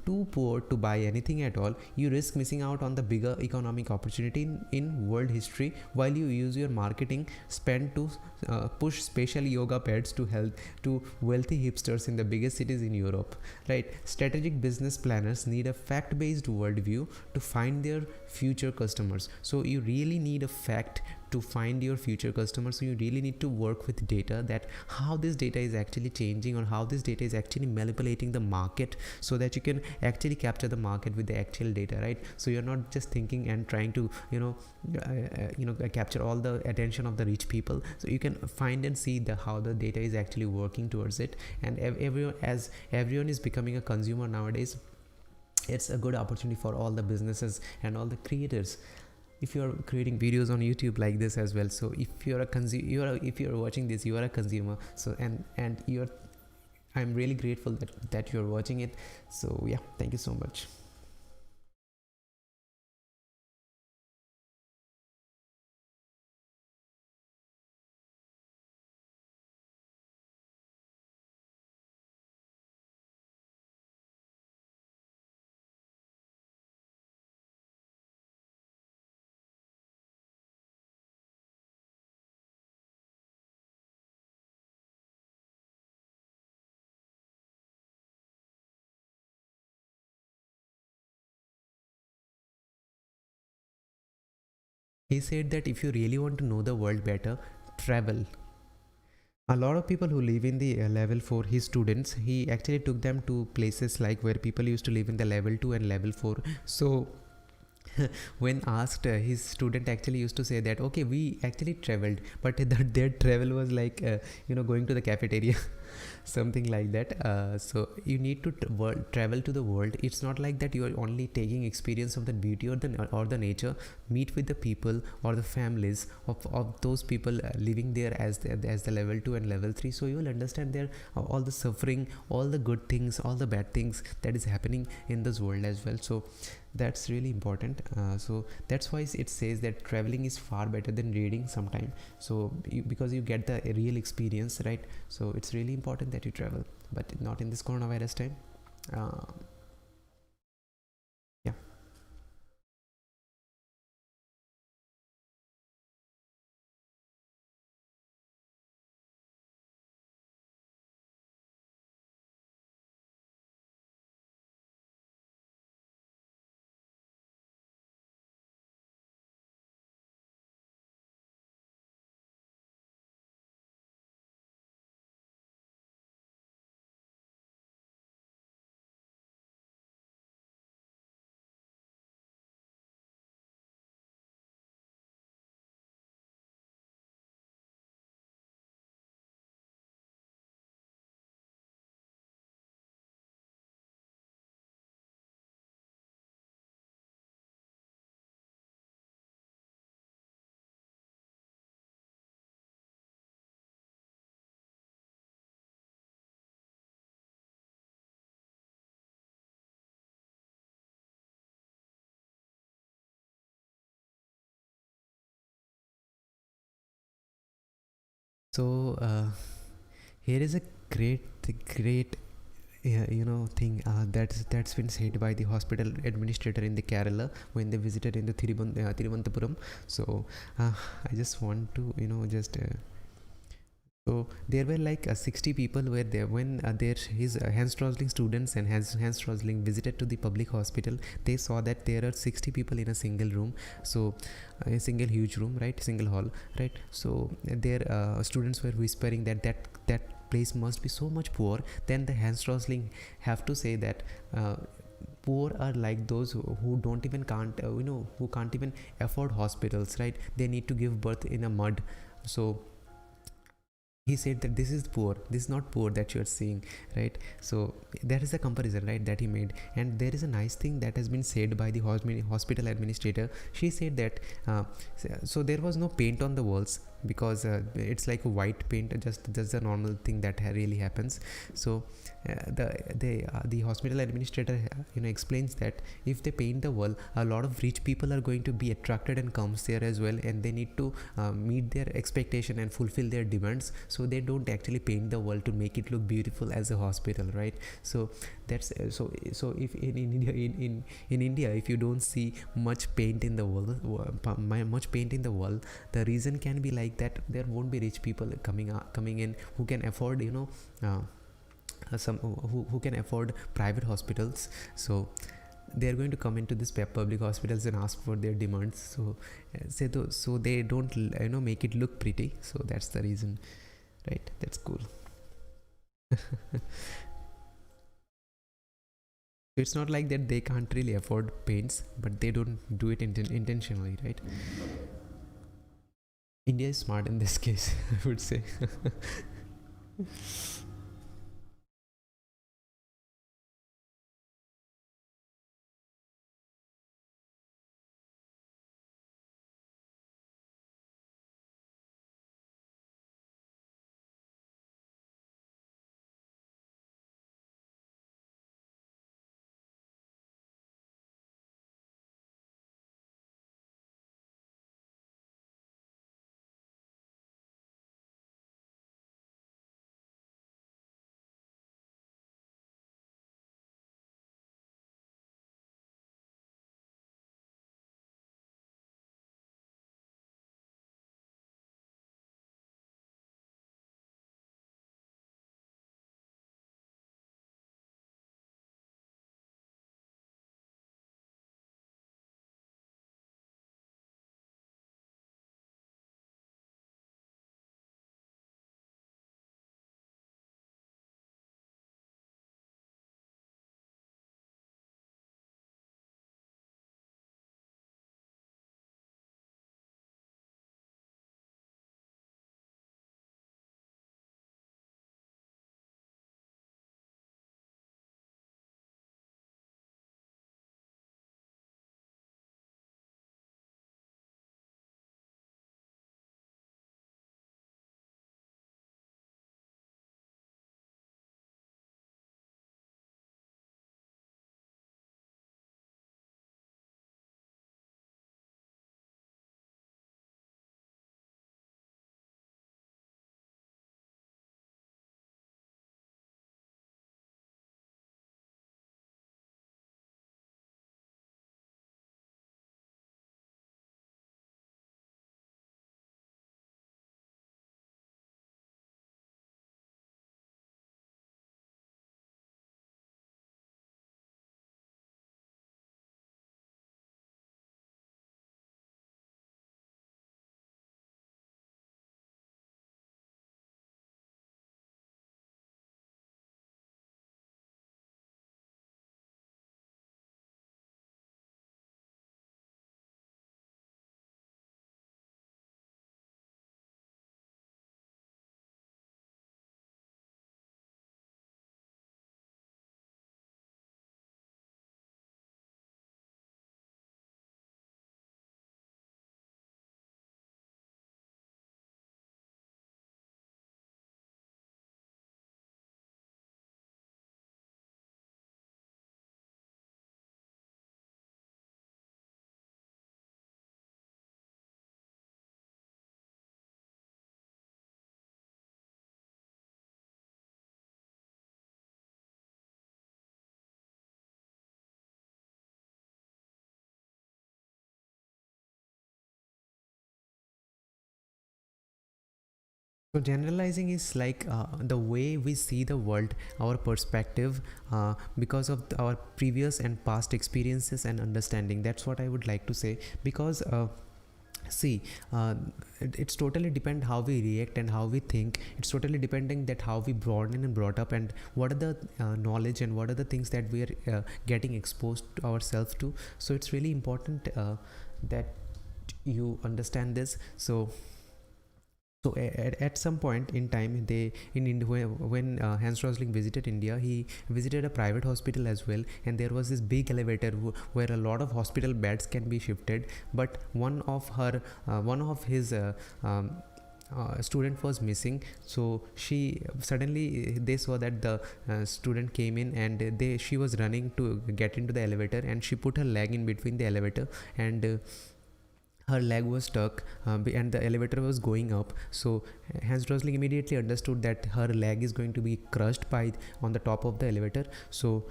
too poor to buy anything at all, you risk missing out on the bigger economic opportunity in world history while you use your marketing spend to push special yoga pads to help to wealthy hipsters in the biggest cities in Europe, right? Strategic business planners need a fact-based worldview to find their future customers. So you really need a fact to find your future customers. So you really need to work with data, that how this data is actually changing or how this data is actually manipulating the market, so that you can actually capture the market with the actual data, right? So you're not just thinking and trying to capture all the attention of the rich people. So you can find and see how the data is actually working towards it. And everyone is becoming a consumer nowadays, it's a good opportunity for all the businesses and all the creators. If you're creating videos on YouTube like this as well, so if you're if you're watching this, you are a consumer. So and I'm really grateful that you're watching it. So yeah, thank you so much. He said that if you really want to know the world better, travel. A lot of people who live in the level 4, his students, he actually took them to places like where people used to live in the level 2 and level 4. So when asked, his student actually used to say that okay, we actually traveled, but that their travel was like going to the cafeteria, something like that. So you need to travel to the world. It's not like that you are only taking experience of the beauty or the nature. Meet with the people or the families of those people living there as the level 2 and level 3. So you will understand their all the suffering, all the good things, all the bad things that is happening in this world as well. So that's really important. So that's why it says that traveling is far better than reading sometime. So because you get the real experience, right? So it's really important that you travel, but not in this coronavirus time. uh, yeah. So here is a great thing that's been said by the hospital administrator in the Kerala when they visited in the Thiruvananthapuram. So I just want to just so there were like 60 people were there when their his Hans Rosling students and Hans Rosling visited to the public hospital. They saw that there are 60 people in a single room, so a single huge room, right, single hall, right. So their students were whispering that place must be so much poor. Then the Hans Rosling have to say that poor are like those who don't even can't who can't even afford hospitals, right. They need to give birth in a mud. So he said that this is poor, this is not poor that you are seeing, right. So that is the comparison, right, that he made. And there is a nice thing that has been said by the hospital administrator. She said that so there was no paint on the walls because it's like a white paint, just the normal thing that really happens. So the hospital administrator explains that if they paint the wall, a lot of rich people are going to be attracted and comes there as well, and they need to meet their expectation and fulfill their demands. So they don't actually paint the wall to make it look beautiful as a hospital, right. So that's so if in India, in India, if you don't see much paint in the wall, the reason can be like that there won't be rich people coming in who can afford some who can afford private hospitals. So they are going to come into this public hospitals and ask for their demands. So so they don't make it look pretty. So that's the reason, right. That's cool. It's not like that they can't really afford paints, but they don't do it intentionally, right. India is smart in this case, I would say. So generalizing is like the way we see the world, our perspective, because of our previous and past experiences and understanding. That's what I would like to say. Because see, it's totally depend how we react and how we think. It's totally depending that how we brought in and brought up, and what are the knowledge and what are the things that we are getting exposed to ourselves to. So it's really important that you understand this. So at some point in time, when Hans Rosling visited India, he visited a private hospital as well, and there was this big elevator where a lot of hospital beds can be shifted. But one of his student was missing. So they saw that the student came in, and she was running to get into the elevator, and she put her leg in between the elevator, and her leg was stuck, and the elevator was going up. So Hans Rosling immediately understood that her leg is going to be crushed by on the top of the elevator. So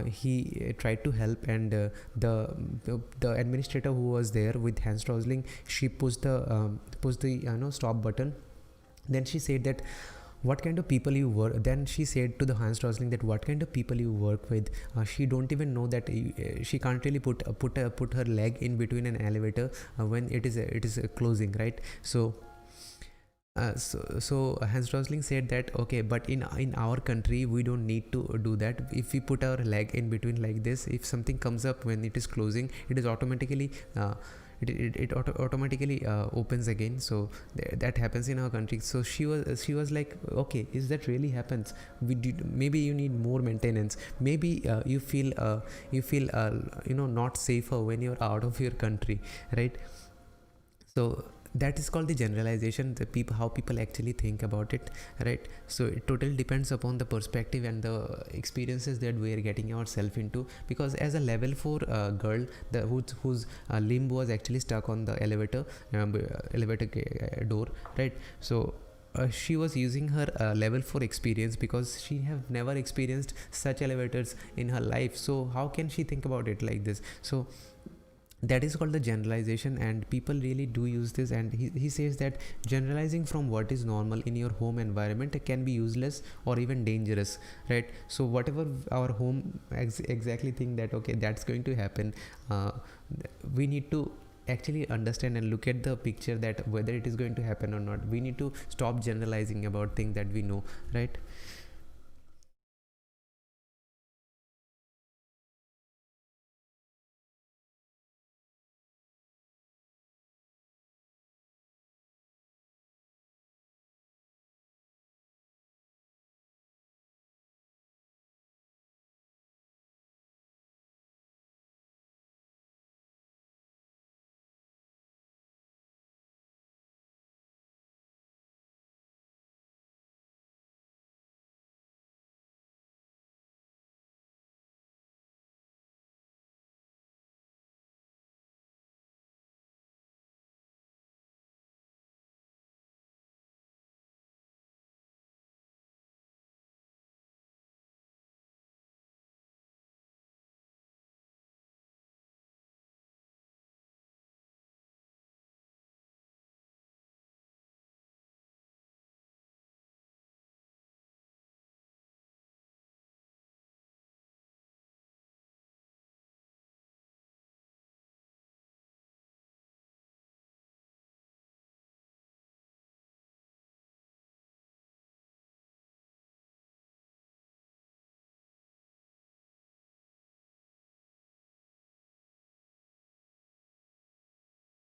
he tried to help, and the administrator who was there with Hans Rosling, she pushed the stop button. Then she said that, what kind of people you work. Then she said to the Hans Rosling that what kind of people you work with. She don't even know that she can't really put her leg in between an elevator when it is closing, right? So Hans Rosling said that, okay, but in our country we don't need to do that. If we put our leg in between like this, if something comes up when it is closing, it is automatically automatically opens again. So that happens in our country. So she was like, okay, is that really happens? Maybe you need more maintenance. Maybe you feel not safer when you're out of your country, right? So that is called the generalization, how people actually think about it, right? So it totally depends upon the perspective and the experiences that we are getting ourselves into. Because as a level 4 girl, whose limb was actually stuck on the elevator door, right? So she was using her level 4 experience, because she have never experienced such elevators in her life. So how can she think about it like this? So that is called the generalization, and people really do use this. And he says that generalizing from what is normal in your home environment can be useless or even dangerous, right? So whatever our home exactly think that, okay, that's going to happen, we need to actually understand and look at the picture, that whether it is going to happen or not. We need to stop generalizing about things that we know, right?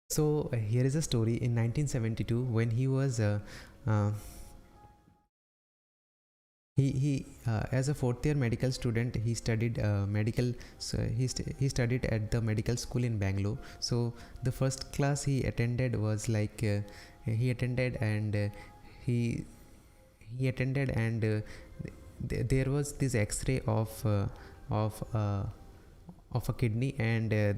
So here is a story. In 1972, when he was uh, he as a fourth year medical student, he studied medical. So he studied at the medical school in Bangalore. So the first class he attended was like he attended and he he attended and there was this X-ray of of a kidney, and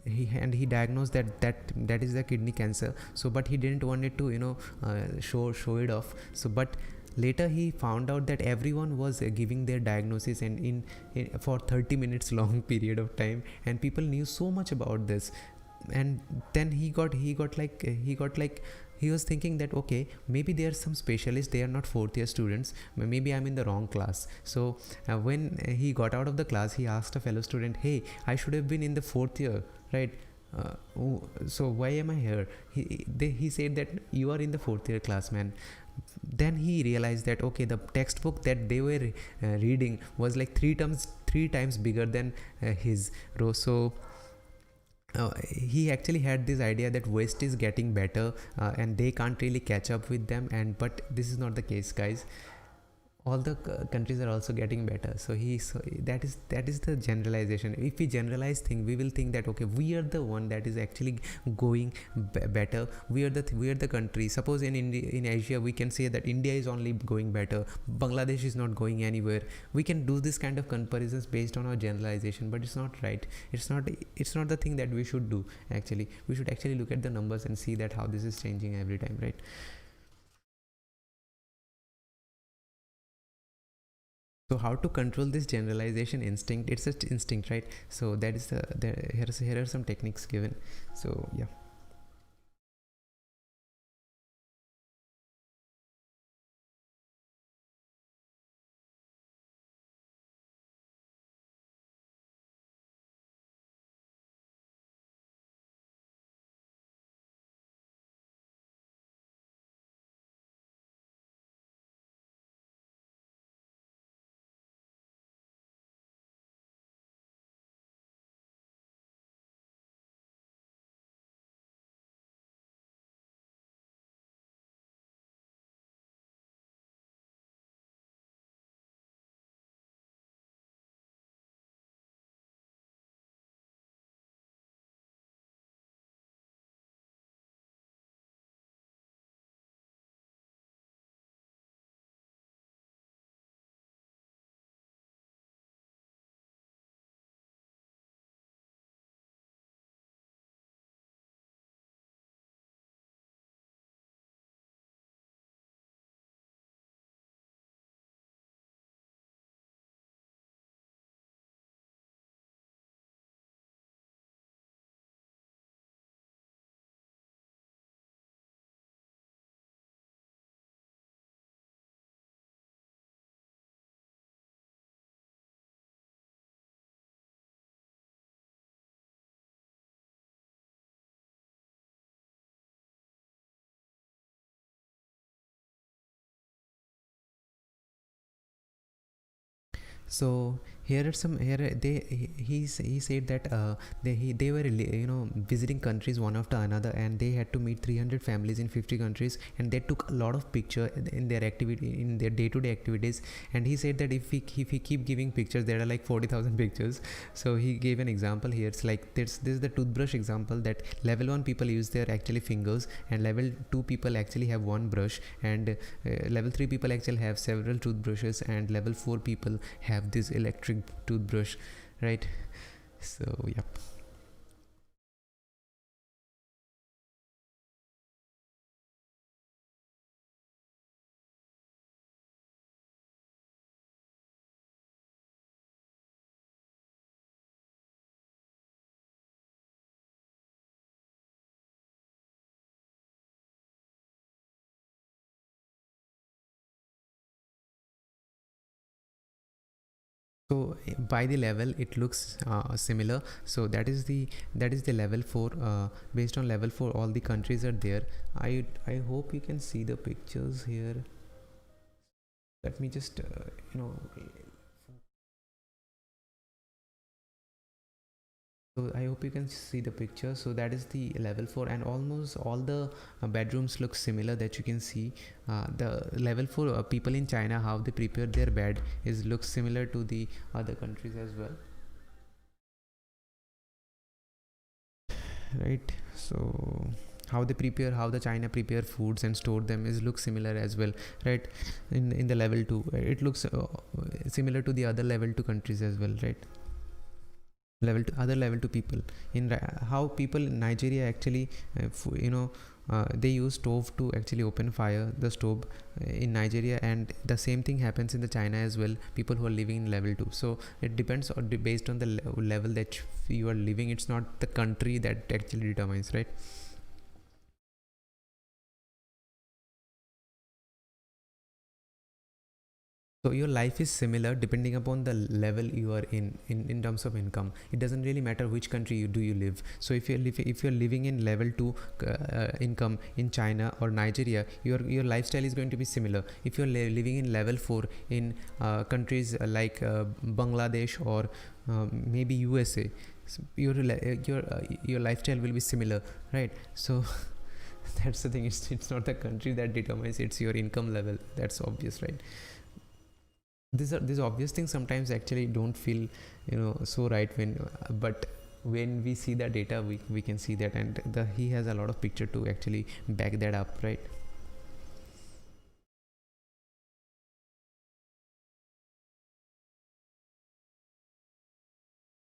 he diagnosed that is the kidney cancer. So but he didn't want it to show it off. So but later he found out that everyone was giving their diagnosis, and in for 30 minutes long period of time, and people knew so much about this. And then he got like he was thinking that okay, maybe there are some specialists, they are not fourth year students, maybe I'm in the wrong class. So when he got out of the class, he asked a fellow student, hey, I should have been in the fourth year, right? So why am I here? He said that you are in the fourth year class, man. Then he realized that okay, the textbook that they were reading was like three times bigger than his row. So he actually had this idea that West is getting better and they can't really catch up with them, and but this is not the case, guys. All the countries are also getting better. So that is the generalization. If we generalize thing, we will think that okay, we are the one that is actually going better. We are the country. Suppose in India, in Asia, we can say that India is only going better, Bangladesh is not going anywhere. We can do this kind of comparisons based on our generalization, but it's not right. It's not the thing that we should do. Actually, we should actually look at the numbers and see that how this is changing every time, right? So how to control this generalization instinct? It's just instinct, right? So that is here are some techniques given. So yeah. So he said that they were visiting countries one after another, and they had to meet 300 families in 50 countries, and they took a lot of picture in their activity, in their day-to-day activities. And he said that if we keep giving pictures, there are like 40,000 pictures. So he gave an example here. It's like this is the toothbrush example, that level 1 people use their actually fingers, and level 2 people actually have one brush, and level 3 people actually have several toothbrushes, and level 4 people have this electric toothbrush, right? So yep. So by the level it looks similar. So that is the level 4. Based on level 4, all the countries are there. I hope you can see the pictures here. Let me just so I hope you can see the picture. So that is the level 4, and almost all the bedrooms look similar, that you can see. The level 4 people in China, how they prepare their bed is looks similar to the other countries as well, right? So how the China prepare foods and store them is looks similar as well, right? In the level 2, it looks similar to the other level 2 countries as well, right? Level 2 people in how people in Nigeria actually they use stove to actually open fire the stove in Nigeria, and the same thing happens in the China as well, people who are living in level 2. So it depends on based on the level that you are living. It's not the country that actually determines, right? So your life is similar depending upon the level you are in terms of income. It doesn't really matter which country you live. So if you're living in level 2 income in China or Nigeria, your lifestyle is going to be similar. If you're living in level 4 in countries like Bangladesh or maybe USA, so your lifestyle will be similar, right? So that's the thing. It's not the country that determines, it's your income level. That's obvious, right? These obvious things sometimes actually don't feel so right when but when we see the data, we can see that, and he has a lot of picture to actually back that up, right?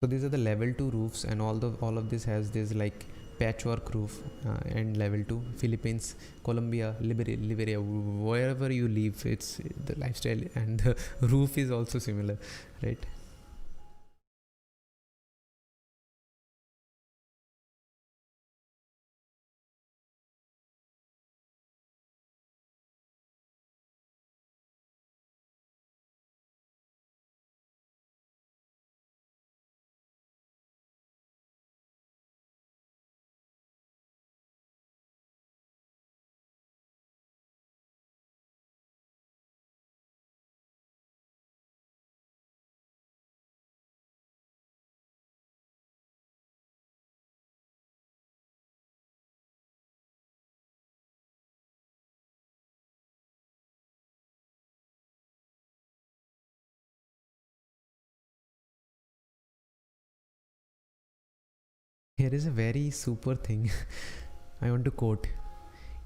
So these are the level 2 roofs, and all of this has this like patchwork roof, and level 2 Philippines, Colombia, Liberia, wherever you live, it's the lifestyle and the roof is also similar, right? Here is a very super thing I want to quote.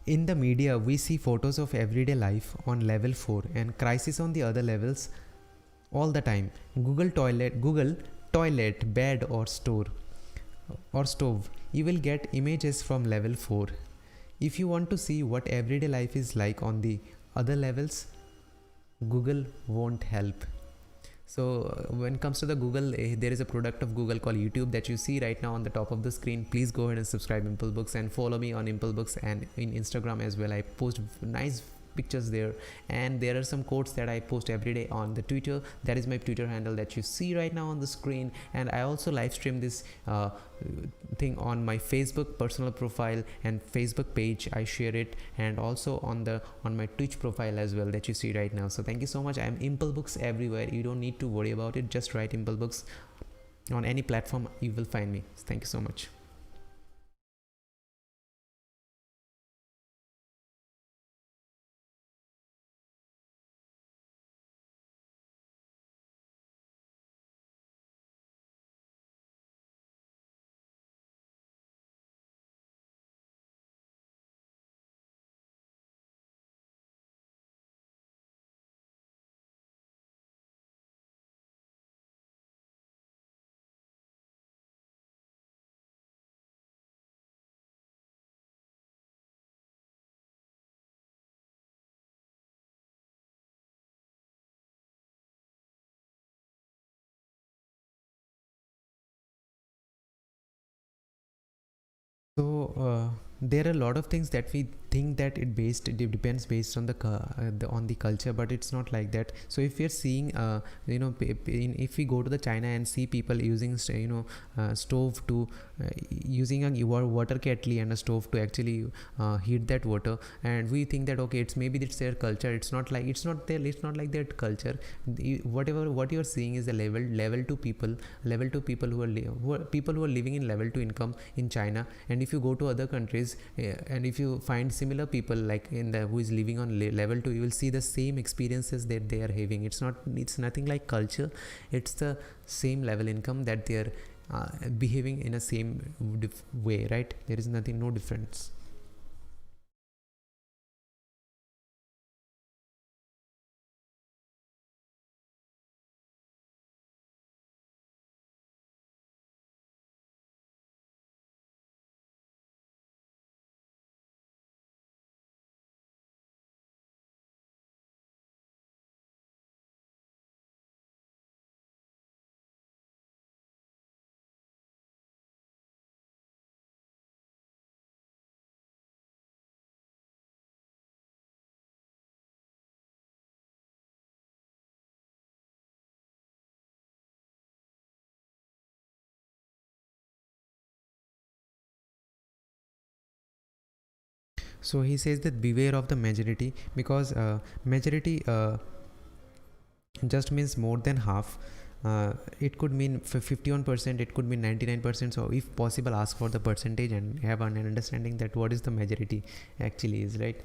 In the media, we see photos of everyday life on level 4 and crisis on the other levels all the time. Google toilet, bed or stove. You will get images from level 4. If you want to see what everyday life is like on the other levels, Google won't help. So when it comes to the Google, there is a product of Google called YouTube that you see right now on the top of the screen. Please go ahead and subscribe ImpleBooks and follow me on ImpleBooks and in Instagram as well. I post nice pictures there, and there are some quotes that I post every day on the Twitter. That is my Twitter handle that you see right now on the screen, and I also live stream this thing on my Facebook personal profile and Facebook page. I share it, and also on my Twitch profile as well that you see right now. So thank you so much. I'm ImpleBooks everywhere. You don't need to worry about it. Just write ImpleBooks on any platform, you will find me. Thank you so much. So there are a lot of things that we think that it depends based on the culture, but it's not like that. So if we're seeing if we go to the China and see people using stove to using a water kettle and a stove to actually heat that water, and we think that okay, it's their culture. It's not like their culture. What you're seeing is the level 2 people, who are living in level 2 income in China. And if you go to other countries, and if you find similar people like who is living on level 2, you will see the same experiences that they are having. It's nothing like culture. It's the same level income that they are behaving in a same way, right? There is no difference. So he says that beware of the majority, because majority just means more than half. It could mean 51%, it could mean 99%. So if possible, ask for the percentage and have an understanding that what is the majority actually is, right?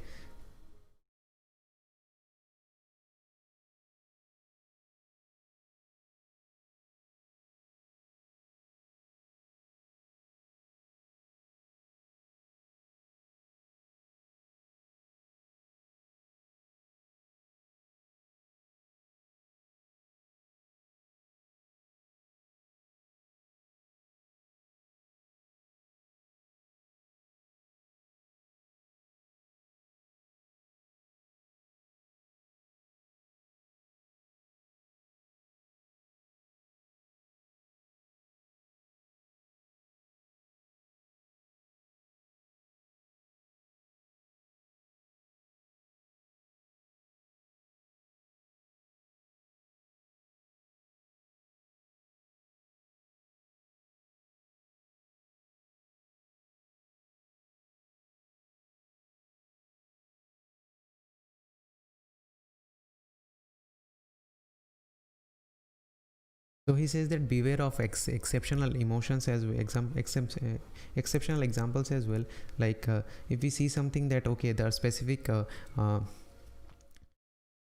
So he says that beware of exceptional emotions as well, exceptional examples as well. Like if we see something that okay, there are specific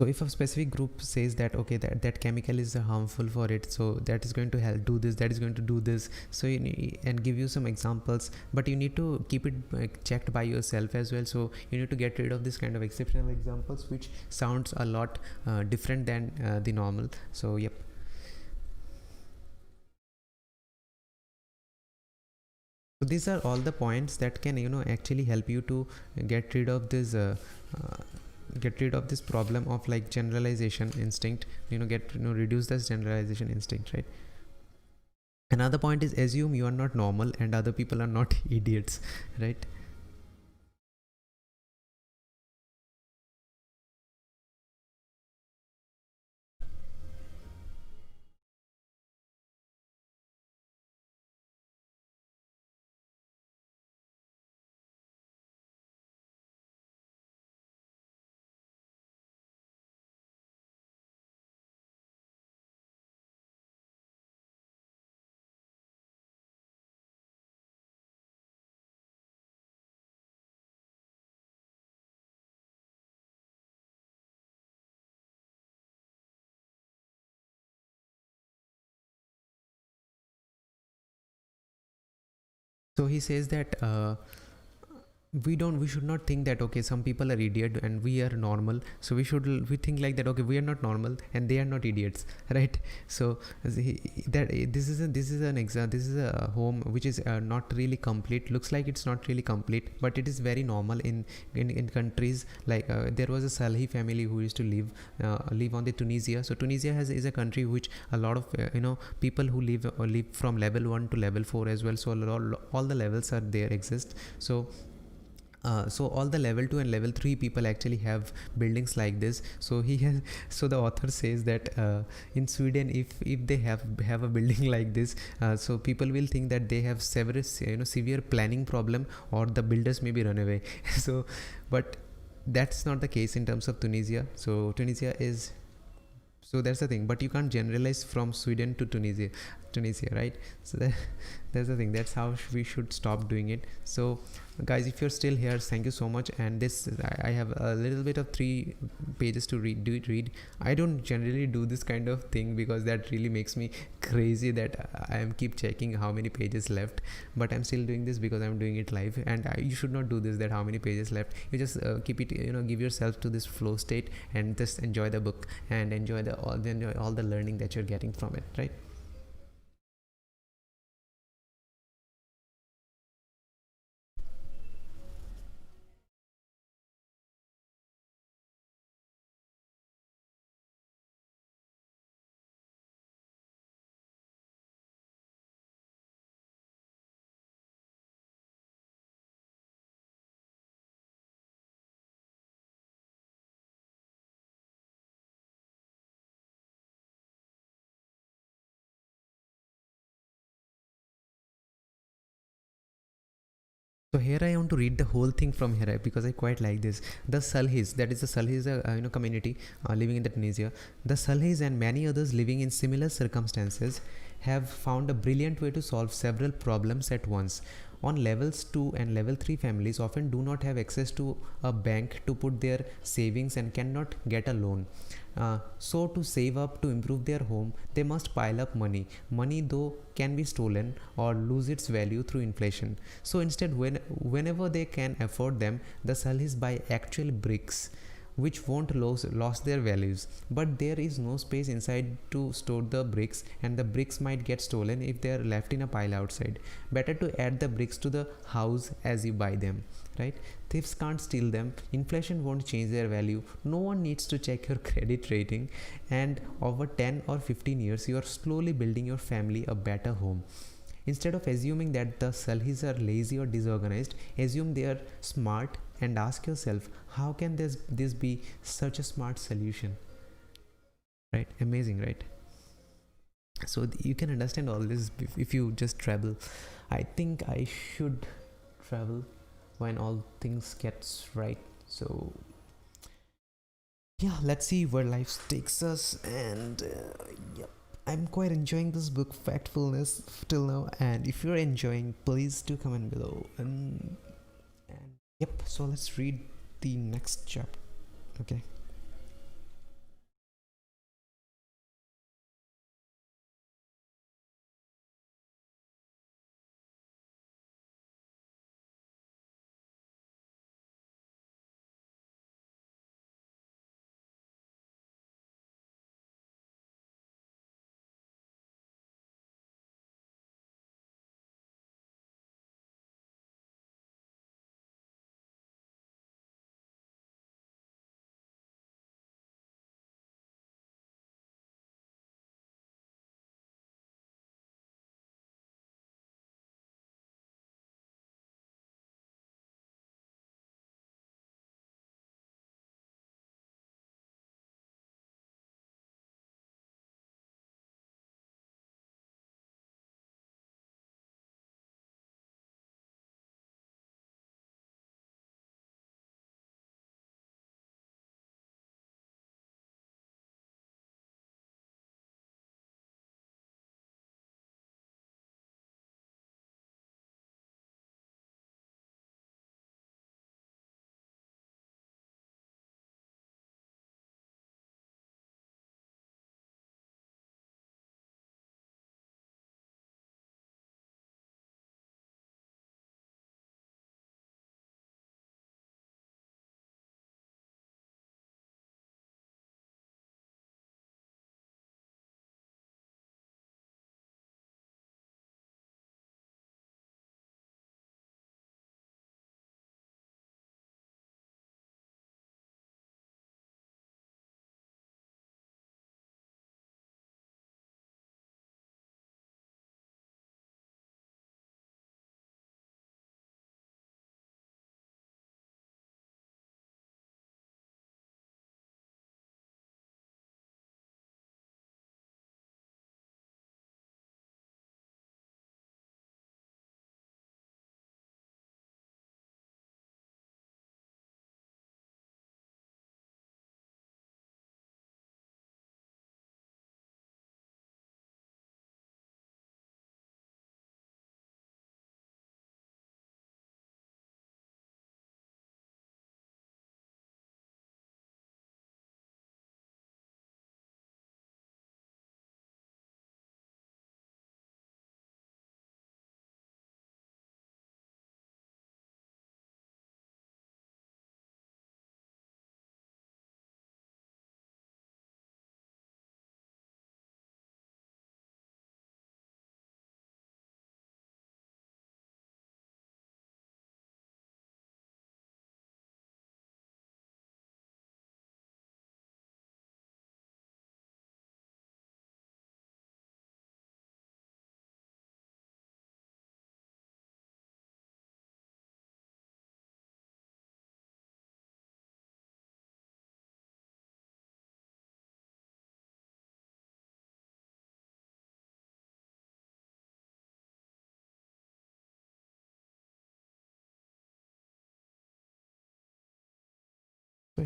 so if a specific group says that okay, that chemical is harmful for it, so that is going to help do this, that is going to do this, so and give you some examples, but you need to keep it checked by yourself as well. So you need to get rid of this kind of exceptional examples which sounds a lot different than the normal. So yep. So these are all the points that can actually help you to get rid of this uh, get rid of this problem of like generalization instinct, reduce this generalization instinct, right? Another point is assume you are not normal and other people are not idiots, right? So he says that we should not think that okay, some people are idiot and we are normal, so we think like that, okay, we are not normal and they are not idiots, right? So that this is a home which is not really complete, looks like it's not really complete, but it is very normal in countries like there was a Salhi family who used to live on the Tunisia. So Tunisia is a country which a lot of people who live from level 1 to level 4 as well. So all the levels are there exist. So all the level 2 and level 3 people actually have buildings like this. So he has so the author says that in Sweden, if they have a building like this, so people will think that they have severe planning problem, or the builders maybe run away. So but that's not the case in terms of Tunisia. So Tunisia is, so that's the thing, but you can't generalize from Sweden to Tunisia, right? So that's the thing, that's how we should stop doing it. So guys, if you're still here, thank you so much. And this I have a little bit of 3 pages to read. I don't generally do this kind of thing because that really makes me crazy that I am keep checking how many pages left, but I'm still doing this because I'm doing it live. And you should not do this, that how many pages left. You just keep it, give yourself to this flow state and just enjoy the book and enjoy all the learning that you're getting from it, right? So here I want to read the whole thing from here because I quite like this. The Salhis, that is the Salhis, community living in the Tunisia. The Salhis and many others living in similar circumstances have found a brilliant way to solve several problems at once. On levels 2 and level 3, families often do not have access to a bank to put their savings and cannot get a loan. So to save up to improve their home, they must pile up money. Money, though, can be stolen or lose its value through inflation. So instead, whenever they can afford them, the Salhis buy actual bricks which won't lose their values, but there is no space inside to store the bricks, and the bricks might get stolen if they are left in a pile outside. Better to add the bricks to the house as you buy them, right? Thieves can't steal them, inflation won't change their value, no one needs to check your credit rating, and over 10 or 15 years you are slowly building your family a better home. Instead of assuming that the Salhis are lazy or disorganized, assume they are smart and ask yourself, how can this be such a smart solution? Right? Amazing, right? So you can understand all this if you just travel. I think I should travel when all things gets right. So yeah, let's see where life takes us. And yep, I'm quite enjoying this book, Factfulness, till now. And if you're enjoying, please do comment below. And yep, so let's read the next chapter. Okay.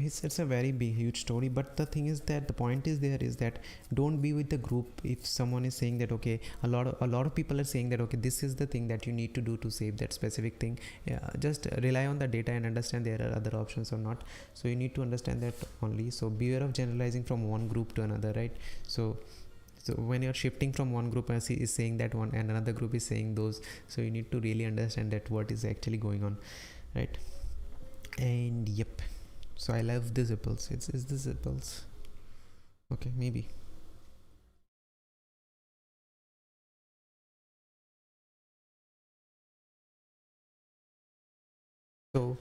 it's a very big huge story, but the thing is that the point is there is that don't be with the group. If someone is saying that okay, a lot of people are saying that okay, this is the thing that you need to do to save that specific thing, just rely on the data and understand there are other options or not. So you need to understand that only. So beware of generalizing from one group to another, right? So when you're shifting from one group is saying that one and another group is saying those, so you need to really understand that what is actually going on, right? And yep, so I love the zipples. Is the zipples okay? Maybe. So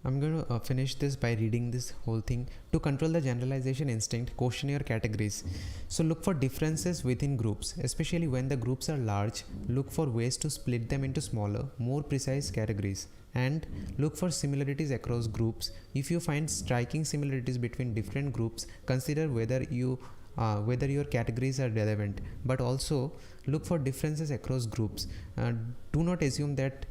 I'm going to finish this by reading this whole thing. To control the generalization instinct, question your categories. So look for differences within groups, especially when the groups are large. Look for ways to split them into smaller, more precise categories. And look for similarities across groups. If you find striking similarities between different groups, consider whether your categories are relevant. But also look for differences across groups. Do not assume that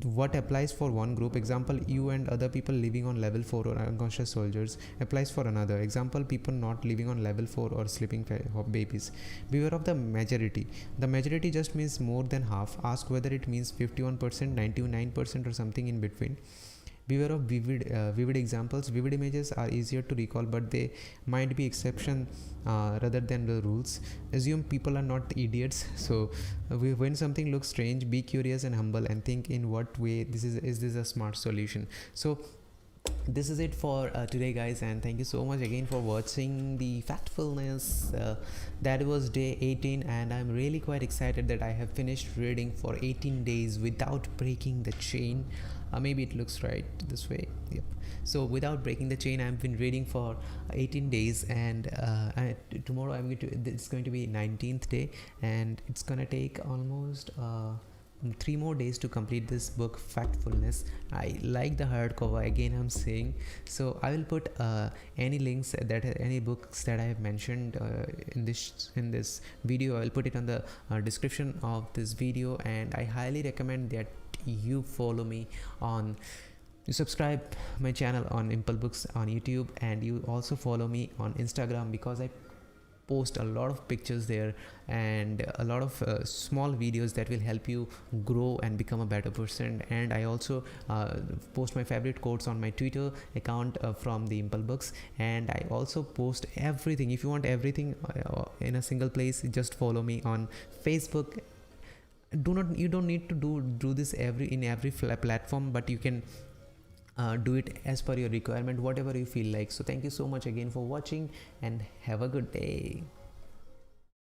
what applies for one group, example you and other people living on level 4 or unconscious soldiers, applies for another, example people not living on level 4 or sleeping babies. Beware of the majority. The majority just means more than half. Ask whether it means 51%, 99% or something in between. Beware of vivid examples. Vivid images are easier to recall, but they might be exception rather than the rules. Assume people are not idiots. So when something looks strange, be curious and humble and think in what way is this a smart solution. So this is it for today, guys, and thank you so much again for watching the Factfulness. That was day 18, and I'm really quite excited that I have finished reading for 18 days without breaking the chain. Maybe it looks right this way. Yep. So without breaking the chain, I've been reading for 18 days, and tomorrow it's going to be 19th day, and it's gonna take almost 3 more days to complete this book, Factfulness. I like the hardcover, again I'm saying. So I will put any links any books that I have mentioned in this video. I will put it on the description of this video, and I highly recommend that you follow me you subscribe my channel on ImpleBooks on YouTube, and you also follow me on Instagram, because I post a lot of pictures there and a lot of small videos that will help you grow and become a better person. And I also post my favorite quotes on my Twitter account from the ImpleBooks, and I also post everything. If you want everything in a single place, just follow me on Facebook. You don't need to do this in every platform, but you can do it as per your requirement, whatever you feel like. So thank you so much again for watching, and have a good day.